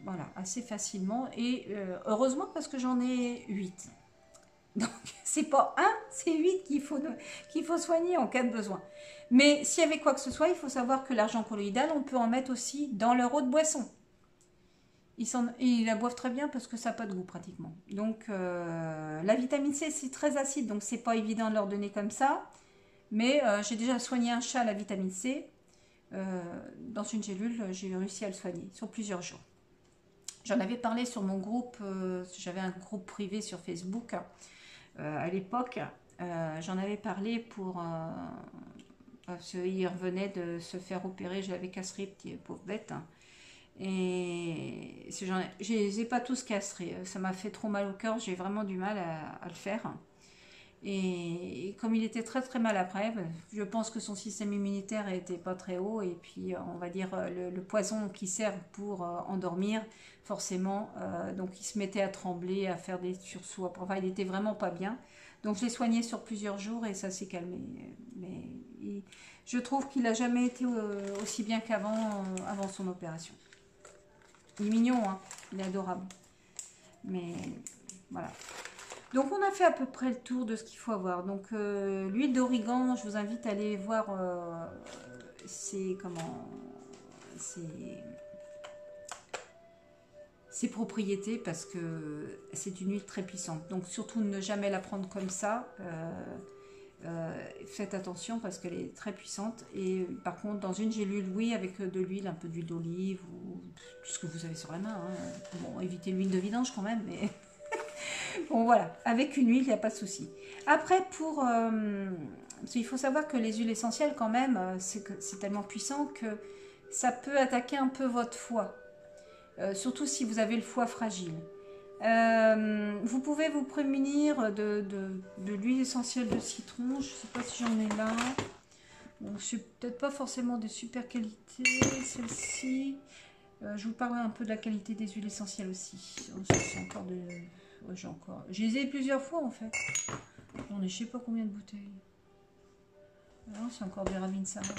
voilà, assez facilement et heureusement parce que j'en ai 8. Donc c'est pas un, c'est 8 qu'il faut soigner en cas de besoin. Mais s'il y avait quoi que ce soit, il faut savoir que l'argent colloïdal, on peut en mettre aussi dans leur eau de boisson. Ils la boivent très bien parce que ça n'a pas de goût pratiquement. Donc la vitamine C, c'est très acide, donc c'est pas évident de leur donner comme ça. Mais j'ai déjà soigné un chat à la vitamine C. Dans une gélule, j'ai réussi à le soigner sur plusieurs jours. J'en avais parlé sur mon groupe, j'avais un groupe privé sur Facebook à l'époque. J'en avais parlé parce qu'il revenait de se faire opérer, je l'avais castré, petit pauvre bête. Et je ne les ai pas tous castrés, ça m'a fait trop mal au cœur, j'ai vraiment du mal à le faire. Et comme il était très très mal après, je pense que son système immunitaire n'était pas très haut. Et puis on va dire le poison qui sert pour endormir, forcément. Donc il se mettait à trembler, à faire des sursauts. Enfin, il était vraiment pas bien. Donc je l'ai soigné sur plusieurs jours et ça s'est calmé. Mais je trouve qu'il n'a jamais été aussi bien qu'avant avant son opération. Il est mignon, hein, il est adorable. Mais voilà. Donc on a fait à peu près le tour de ce qu'il faut avoir. Donc l'huile d'origan, je vous invite à aller voir ses propriétés parce que c'est une huile très puissante. Donc surtout ne jamais la prendre comme ça. Faites attention parce qu'elle est très puissante. Et par contre dans une gélule, oui, avec de l'huile, un peu d'huile d'olive ou tout ce que vous avez sur la main. Hein. Bon, évitez l'huile de vidange quand même, mais... Bon voilà, avec une huile, il n'y a pas de souci. Après, il faut savoir que les huiles essentielles, quand même, c'est tellement puissant que ça peut attaquer un peu votre foie. Surtout si vous avez le foie fragile. Vous pouvez vous prémunir de l'huile essentielle de citron. Je ne sais pas si j'en ai là. Bon, c'est peut-être pas forcément de super qualité, celle-ci. Je vous parle un peu de la qualité des huiles essentielles aussi. C'est encore de... Ouais, je les ai plusieurs fois en fait. J'en ai je sais pas combien de bouteilles. C'est encore des ravinsara.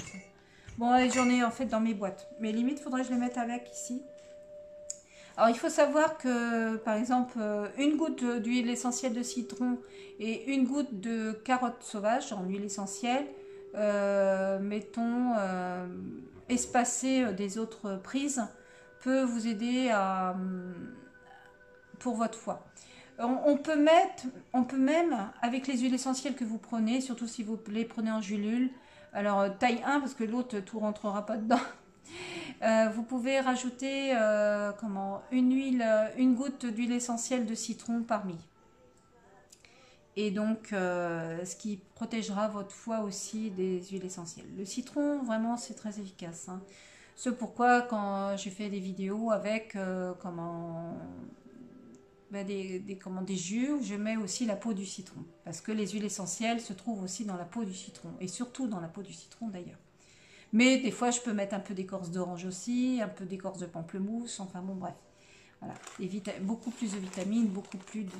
Bon, j'en ai en fait dans mes boîtes. Mais limite, faudrait que je les mette avec ici. Alors, il faut savoir que, par exemple, une goutte d'huile essentielle de citron et une goutte de carotte sauvage en huile essentielle, mettons, espacer des autres prises, peut vous aider pour votre foie. On peut même, avec les huiles essentielles que vous prenez, surtout si vous les prenez en gélule, alors taille 1, parce que l'autre, tout rentrera pas dedans. Vous pouvez rajouter une goutte d'huile essentielle de citron parmi. Et donc, ce qui protégera votre foie aussi des huiles essentielles. Le citron, vraiment, c'est très efficace. Hein. C'est pourquoi, quand j'ai fait des vidéos avec des jus, je mets aussi la peau du citron. Parce que les huiles essentielles se trouvent aussi dans la peau du citron. Et surtout dans la peau du citron, d'ailleurs. Mais des fois, je peux mettre un peu d'écorce d'orange aussi, un peu d'écorce de pamplemousse, enfin bon, bref. Voilà, beaucoup plus de vitamines, beaucoup plus de...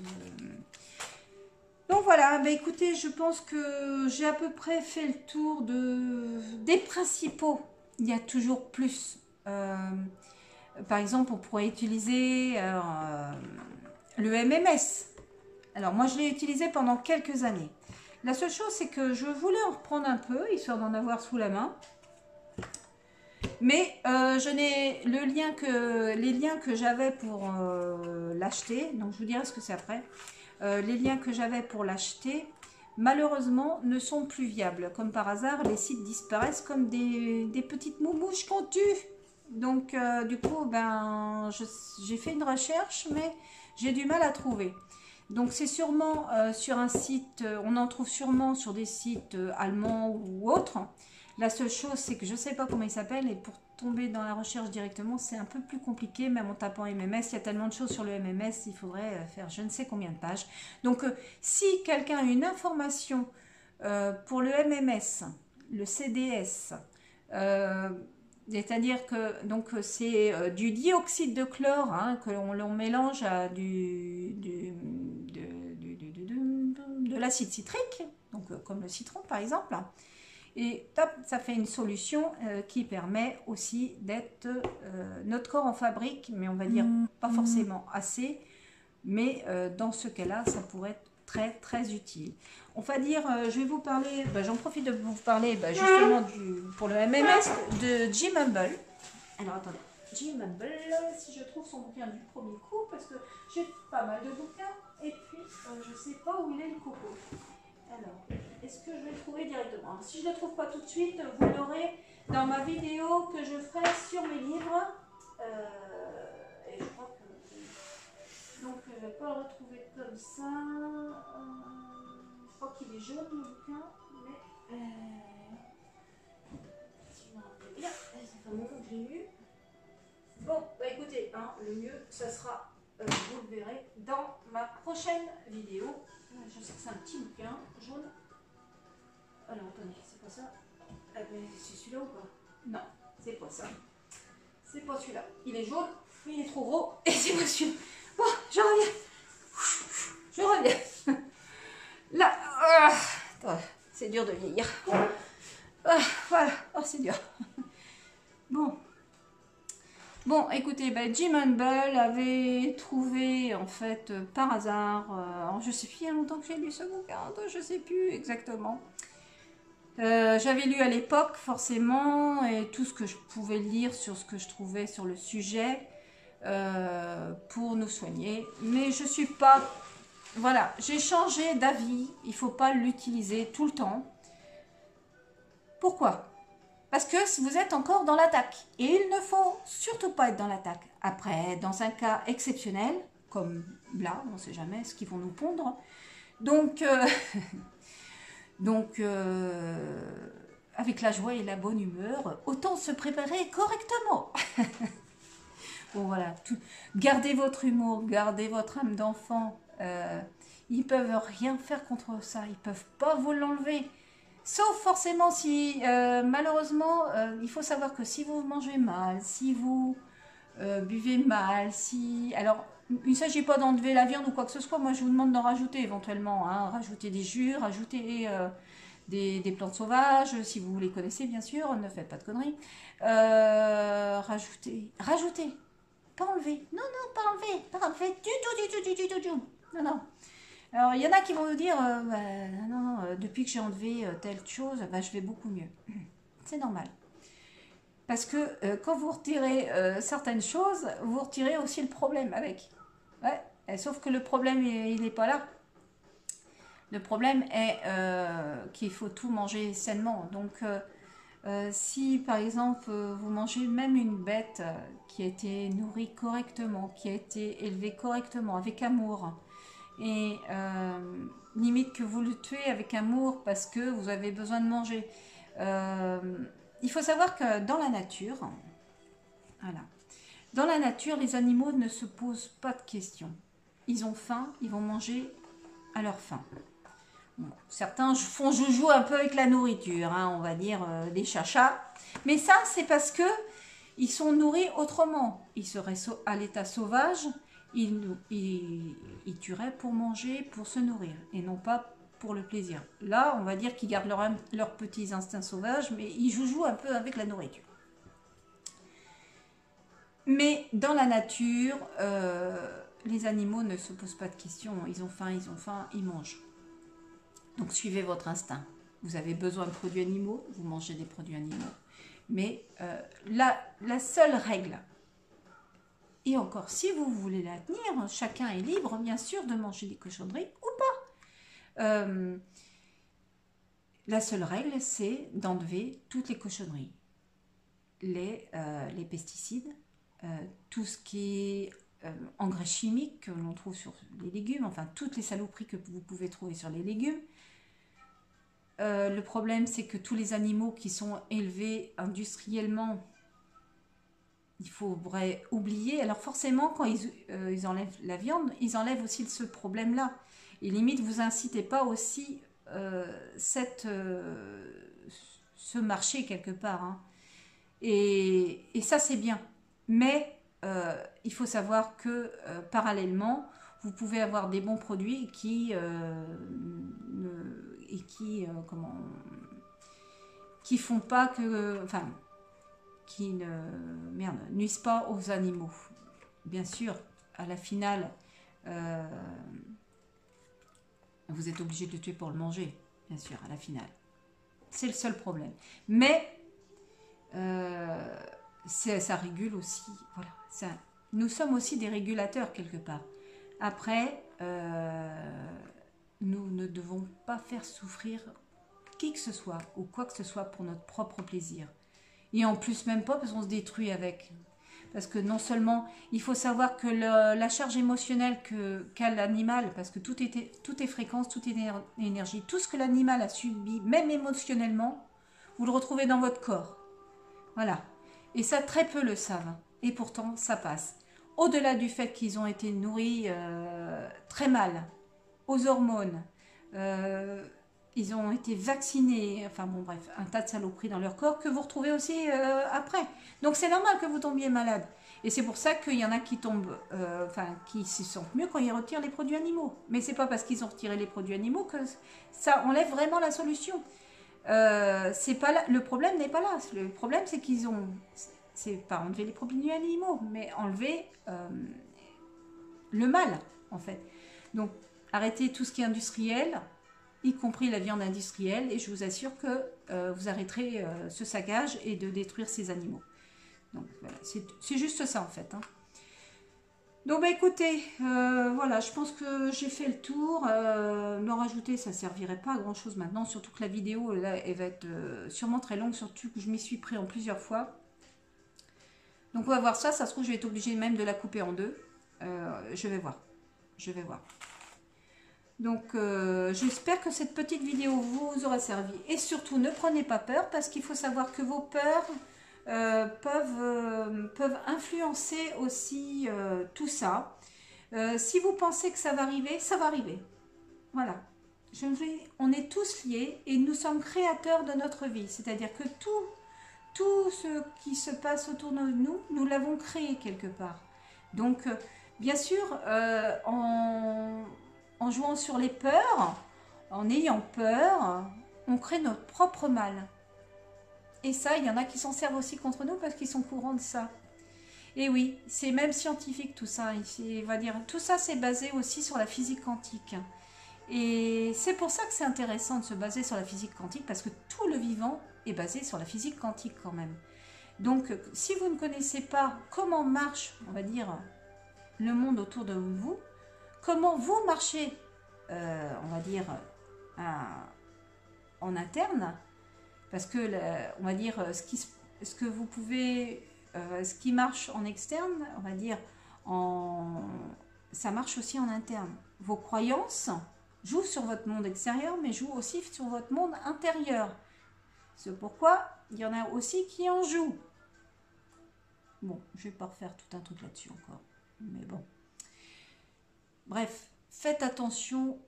Donc voilà, bah écoutez, je pense que j'ai à peu près fait le tour des principaux. Il y a toujours plus. Par exemple, on pourrait utiliser le MMS. Alors moi, je l'ai utilisé pendant quelques années. La seule chose, c'est que je voulais en reprendre un peu, histoire d'en avoir sous la main. Mais je n'ai les liens que j'avais pour l'acheter, donc je vous dirai ce que c'est après. Les liens que j'avais pour l'acheter, malheureusement, ne sont plus viables. Comme par hasard, les sites disparaissent comme des petites moumouches qu'on tue. Donc, du coup, ben, j'ai fait une recherche, mais j'ai du mal à trouver. Donc, c'est sûrement sur un site, on en trouve sûrement sur des sites allemands ou autres. La seule chose, c'est que je ne sais pas comment il s'appelle et pour tomber dans la recherche directement, c'est un peu plus compliqué, même en tapant MMS. Il y a tellement de choses sur le MMS, il faudrait faire je ne sais combien de pages. Donc, si quelqu'un a une information pour le MMS, le CDS, c'est-à-dire que donc c'est du dioxyde de chlore hein, que l'on mélange à de l'acide citrique, donc comme le citron par exemple. Et top, ça fait une solution qui permet aussi d'être notre corps en fabrique, mais on va dire pas forcément assez, mais dans ce cas-là, ça pourrait être très très utile. On va dire, je vais vous parler, j'en profite de vous parler justement pour le MMS de Jim Humble. Alors attendez, Jim Humble, si je trouve son bouquin du premier coup, parce que j'ai pas mal de bouquins, et puis je sais pas où il est le coco. Alors, est-ce que je vais le trouver directement? Alors, si je ne le trouve pas tout de suite, vous l'aurez dans ma vidéo que je ferai sur mes livres. Et je crois que... Donc, je ne vais pas le retrouver comme ça. Je crois qu'il est jaune, le bouquin. Mais... si je me rappelle bien, ça fait un moment que je l'ai lu. Bon, bah écoutez, hein, le mieux, ça sera, vous le verrez, dans ma prochaine vidéo. Je sais que c'est un petit bouquin jaune. Alors attendez, c'est pas ça? Ah ben c'est celui-là ou pas? Non, c'est pas ça. C'est pas celui-là. Il est jaune, mais il est trop gros et c'est pas celui-là. Bon, je reviens. Je reviens. Là, c'est dur de vieillir. Voilà, oh c'est dur. Bon, écoutez, Jim Humble avait trouvé, en fait, par hasard, je sais plus, il y a longtemps que j'ai lu ce bouquin, je sais plus exactement. J'avais lu à l'époque, forcément, et tout ce que je pouvais lire sur ce que je trouvais sur le sujet pour nous soigner. Mais je suis pas... Voilà, j'ai changé d'avis, il ne faut pas l'utiliser tout le temps. Pourquoi ? Parce que vous êtes encore dans l'attaque. Et il ne faut surtout pas être dans l'attaque. Après, dans un cas exceptionnel, comme là, on ne sait jamais ce qu'ils vont nous pondre. Donc, avec la joie et la bonne humeur, autant se préparer correctement. Bon, voilà. Gardez votre humour, gardez votre âme d'enfant. Ils ne peuvent rien faire contre ça. Ils ne peuvent pas vous l'enlever. Sauf forcément si, malheureusement, il faut savoir que si vous mangez mal, si vous buvez mal, si... Alors, il ne s'agit pas d'enlever la viande ou quoi que ce soit. Moi, je vous demande d'en rajouter éventuellement. Hein, rajouter des jus, rajouter des plantes sauvages, si vous les connaissez, bien sûr. Ne faites pas de conneries. Rajouter. Pas enlever. Non, pas enlever. Pas enlever du tout. Non. Alors, il y en a qui vont vous dire, bah, non, depuis que j'ai enlevé telle chose, bah, je vais beaucoup mieux. C'est normal. Parce que quand vous retirez certaines choses, vous retirez aussi le problème avec. Ouais, sauf que le problème, il n'est pas là. Le problème est qu'il faut tout manger sainement. Donc, si par exemple vous mangez même une bête qui a été nourrie correctement, qui a été élevée correctement, avec amour, et limite que vous le tuez avec amour parce que vous avez besoin de manger. Il faut savoir que dans la nature, voilà, dans la nature, les animaux ne se posent pas de questions. Ils ont faim, ils vont manger à leur faim. Bon, certains font joujou un peu avec la nourriture, hein, on va dire des chachas. Mais ça, c'est parce que ils sont nourris autrement. Ils seraient à l'état sauvage, ils tueraient pour manger, pour se nourrir, et non pas pour le plaisir. Là, on va dire qu'ils gardent leurs petits instincts sauvages, mais ils joujouent un peu avec la nourriture. Mais dans la nature, les animaux ne se posent pas de questions. Ils ont faim, ils mangent. Donc suivez votre instinct. Vous avez besoin de produits animaux, vous mangez des produits animaux. Mais la seule règle, et encore si vous voulez la tenir, chacun est libre bien sûr de manger des cochonneries ou pas. La seule règle, c'est d'enlever toutes les cochonneries. Les pesticides, tout ce qui est engrais chimiques que l'on trouve sur les légumes, enfin toutes les saloperies que vous pouvez trouver sur les légumes. Le problème, c'est que tous les animaux qui sont élevés industriellement, il faudrait oublier. Alors forcément, quand ils enlèvent la viande, ils enlèvent aussi ce problème-là. Et limite, vous incitez pas aussi ce marché quelque part. Hein. Et ça, c'est bien. Mais il faut savoir que parallèlement, vous pouvez avoir des bons produits qui font pas que, enfin, qui ne nuisent pas aux animaux. Bien sûr, à la finale, vous êtes obligé de le tuer pour le manger, bien sûr, à la finale. C'est le seul problème. Mais ça régule aussi. Voilà, nous sommes aussi des régulateurs quelque part. Après, nous ne devons pas faire souffrir qui que ce soit ou quoi que ce soit pour notre propre plaisir. Et en plus même pas parce qu'on se détruit avec. Parce que non seulement, il faut savoir que la charge émotionnelle qu'a l'animal, parce que tout est fréquence, tout est énergie, tout ce que l'animal a subi, même émotionnellement, vous le retrouvez dans votre corps. Voilà. Et ça, très peu le savent. Et pourtant, ça passe. Au-delà du fait qu'ils ont été nourris très mal, aux hormones, ils ont été vaccinés, enfin bon bref, un tas de saloperies dans leur corps que vous retrouvez aussi après. Donc c'est normal que vous tombiez malade. Et c'est pour ça qu'il y en a qui tombent, qui se sentent mieux quand ils retirent les produits animaux. Mais c'est pas parce qu'ils ont retiré les produits animaux que ça enlève vraiment la solution. Le problème n'est pas là. Le problème c'est qu'ils ont, c'est pas enlever les produits animaux, mais enlever le mal en fait. Donc arrêtez tout ce qui est industriel, y compris la viande industrielle, et je vous assure que vous arrêterez ce saccage et de détruire ces animaux. Donc voilà, c'est juste ça en fait. Hein. Donc bah écoutez, voilà, je pense que j'ai fait le tour. Me rajouter, ça ne servirait pas à grand chose maintenant, surtout que la vidéo, là, elle va être sûrement très longue, surtout que je m'y suis pris en plusieurs fois. Donc on va voir ça, ça se trouve je vais être obligée même de la couper en deux. Je vais voir. Donc j'espère que cette petite vidéo vous aura servi. Et surtout ne prenez pas peur parce qu'il faut savoir que vos peurs peuvent influencer aussi tout ça. Si vous pensez que ça va arriver, ça va arriver. Voilà. On est tous liés et nous sommes créateurs de notre vie. C'est-à-dire que tout ce qui se passe autour de nous, nous l'avons créé quelque part. Donc bien sûr, en jouant sur les peurs, en ayant peur, on crée notre propre mal. Et ça, il y en a qui s'en servent aussi contre nous parce qu'ils sont courants de ça. Et oui, c'est même scientifique tout ça. On va dire, tout ça, c'est basé aussi sur la physique quantique. Et c'est pour ça que c'est intéressant de se baser sur la physique quantique, parce que tout le vivant est basé sur la physique quantique quand même. Donc, si vous ne connaissez pas comment marche, on va dire, le monde autour de vous, comment vous marchez, on va dire, en interne, parce que, on va dire, ce que vous pouvez, ce qui marche en externe, on va dire, ça marche aussi en interne. Vos croyances jouent sur votre monde extérieur, mais jouent aussi sur votre monde intérieur. C'est pourquoi il y en a aussi qui en jouent. Bon, je vais pas refaire tout un truc là-dessus encore, mais bon. Bref, faites attention,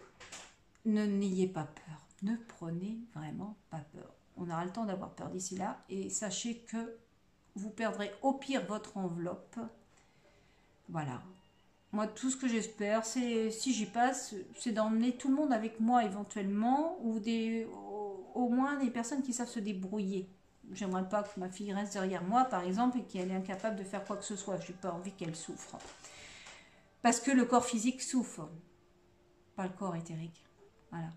n'ayez pas peur. Ne prenez vraiment pas peur. On aura le temps d'avoir peur d'ici là, et sachez que vous perdrez au pire votre enveloppe. Voilà. Moi, tout ce que j'espère, c'est, si j'y passe, c'est d'emmener tout le monde avec moi éventuellement, ou au moins des personnes qui savent se débrouiller. J'aimerais pas que ma fille reste derrière moi, par exemple, et qu'elle est incapable de faire quoi que ce soit. Je n'ai pas envie qu'elle souffre. Parce que le corps physique souffre, pas le corps éthérique. Voilà.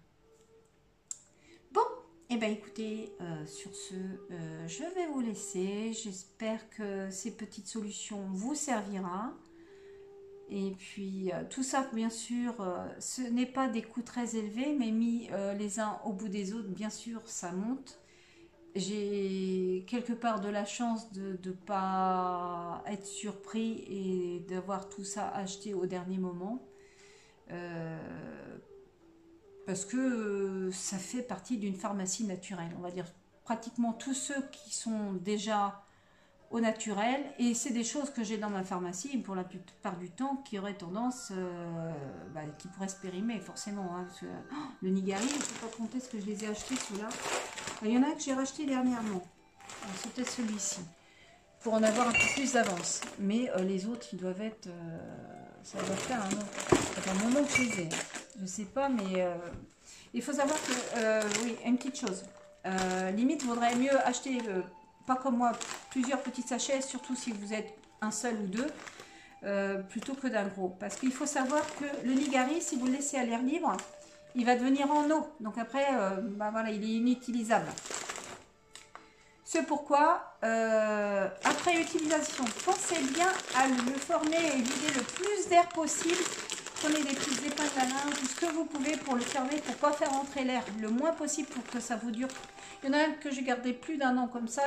Bon, et bien écoutez, sur ce, je vais vous laisser. J'espère que ces petites solutions vous serviront. Et puis, tout ça, bien sûr, ce n'est pas des coûts très élevés, mais mis les uns au bout des autres, bien sûr, ça monte. J'ai quelque part de la chance de ne pas être surpris et d'avoir tout ça acheté au dernier moment. Parce que ça fait partie d'une pharmacie naturelle. On va dire pratiquement tous ceux qui sont déjà au naturel, et c'est des choses que j'ai dans ma pharmacie pour la plupart du temps qui auraient tendance, qui pourraient se périmer forcément, hein, parce que, le nigari, je ne peux pas compter ce que je les ai achetés ceux-là. Il y en a que j'ai racheté dernièrement, c'était celui-ci, pour en avoir un peu plus d'avance, mais les autres ils doivent être, ça doit faire un moment que je les ai, je sais pas, mais il faut savoir que, oui, une petite chose, limite vaudrait mieux acheter pas comme moi, plusieurs petits sachets, surtout si vous êtes un seul ou deux, plutôt que d'un gros. Parce qu'il faut savoir que le nigari, si vous le laissez à l'air libre, il va devenir en eau. Donc après, voilà, il est inutilisable. C'est pourquoi, après utilisation, pensez bien à le former et vider le plus d'air possible. Prenez des petites épingles à linge, tout ce que vous pouvez pour le fermer, pour ne pas faire entrer l'air le moins possible pour que ça vous dure. Il y en a un que j'ai gardé plus d'un an comme ça,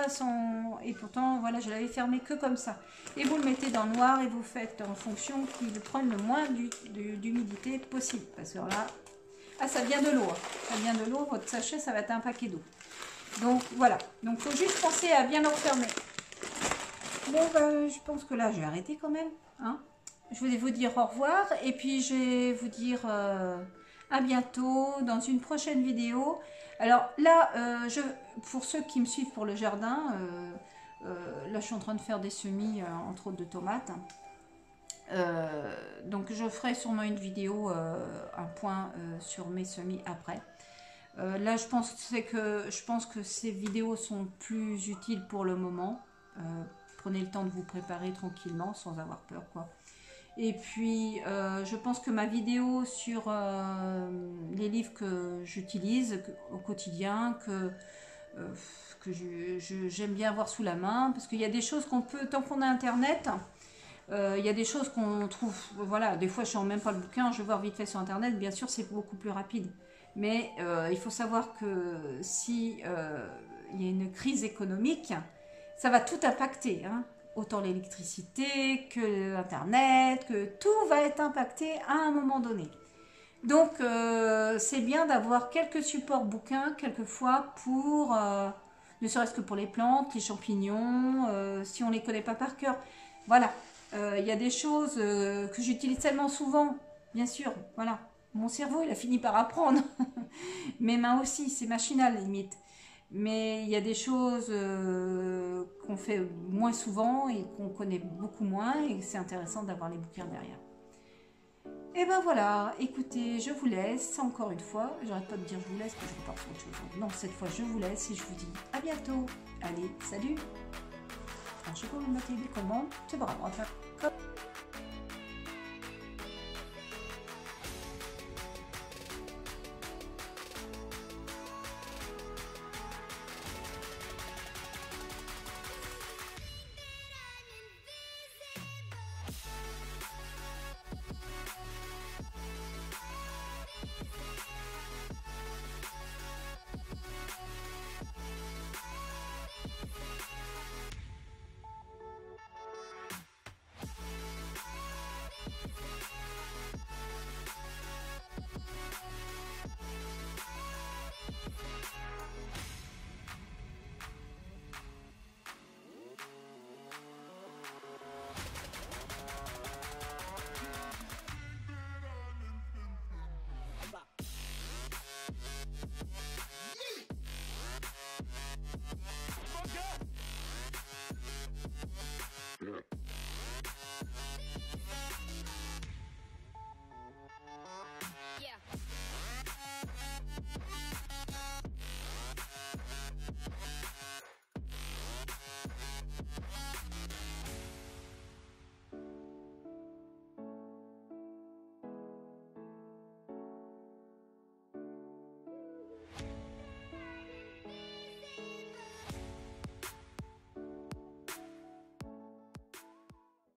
et pourtant, voilà, je l'avais fermé que comme ça. Et vous le mettez dans le noir et vous faites en fonction qu'il prenne le moins d'humidité possible. Parce que là, ça vient de l'eau. Ça vient de l'eau, votre sachet, ça va être un paquet d'eau. Donc, voilà. Donc, il faut juste penser à bien le refermer. Bon, je pense que là, je vais arrêter quand même, hein. Je vais vous dire au revoir et puis je vais vous dire à bientôt dans une prochaine vidéo. Alors là, pour ceux qui me suivent pour le jardin, là je suis en train de faire des semis, entre autres de tomates. Donc je ferai sûrement une vidéo, un point sur mes semis après. Là je pense que ces vidéos sont plus utiles pour le moment. Prenez le temps de vous préparer tranquillement sans avoir peur, quoi. Et puis, je pense que ma vidéo sur les livres que j'utilise au quotidien, que j'aime bien avoir sous la main, parce qu'il y a des choses qu'on peut, tant qu'on a Internet, il y a des choses qu'on trouve, voilà, des fois je ne sens même pas le bouquin, je vais voir vite fait sur Internet, bien sûr c'est beaucoup plus rapide. Mais il faut savoir que si il y a une crise économique, ça va tout impacter, hein. Autant l'électricité que Internet, que tout va être impacté à un moment donné. Donc, c'est bien d'avoir quelques supports bouquins, quelquefois, pour, ne serait-ce que pour les plantes, les champignons, si on ne les connaît pas par cœur. Voilà, il y a des choses que j'utilise tellement souvent, bien sûr, voilà. Mon cerveau, il a fini par apprendre. Mes mains aussi, c'est machinal, limite. Mais il y a des choses qu'on fait moins souvent et qu'on connaît beaucoup moins, et c'est intéressant d'avoir les bouquins derrière. Et ben voilà, écoutez, je vous laisse encore une fois. J'arrête pas de dire je vous laisse parce que je repars sur autre chose. Non, cette fois je vous laisse et je vous dis à bientôt. Allez, salut. Alors je vais vous mettre des commandes, c'est pas grave, on va faire comme...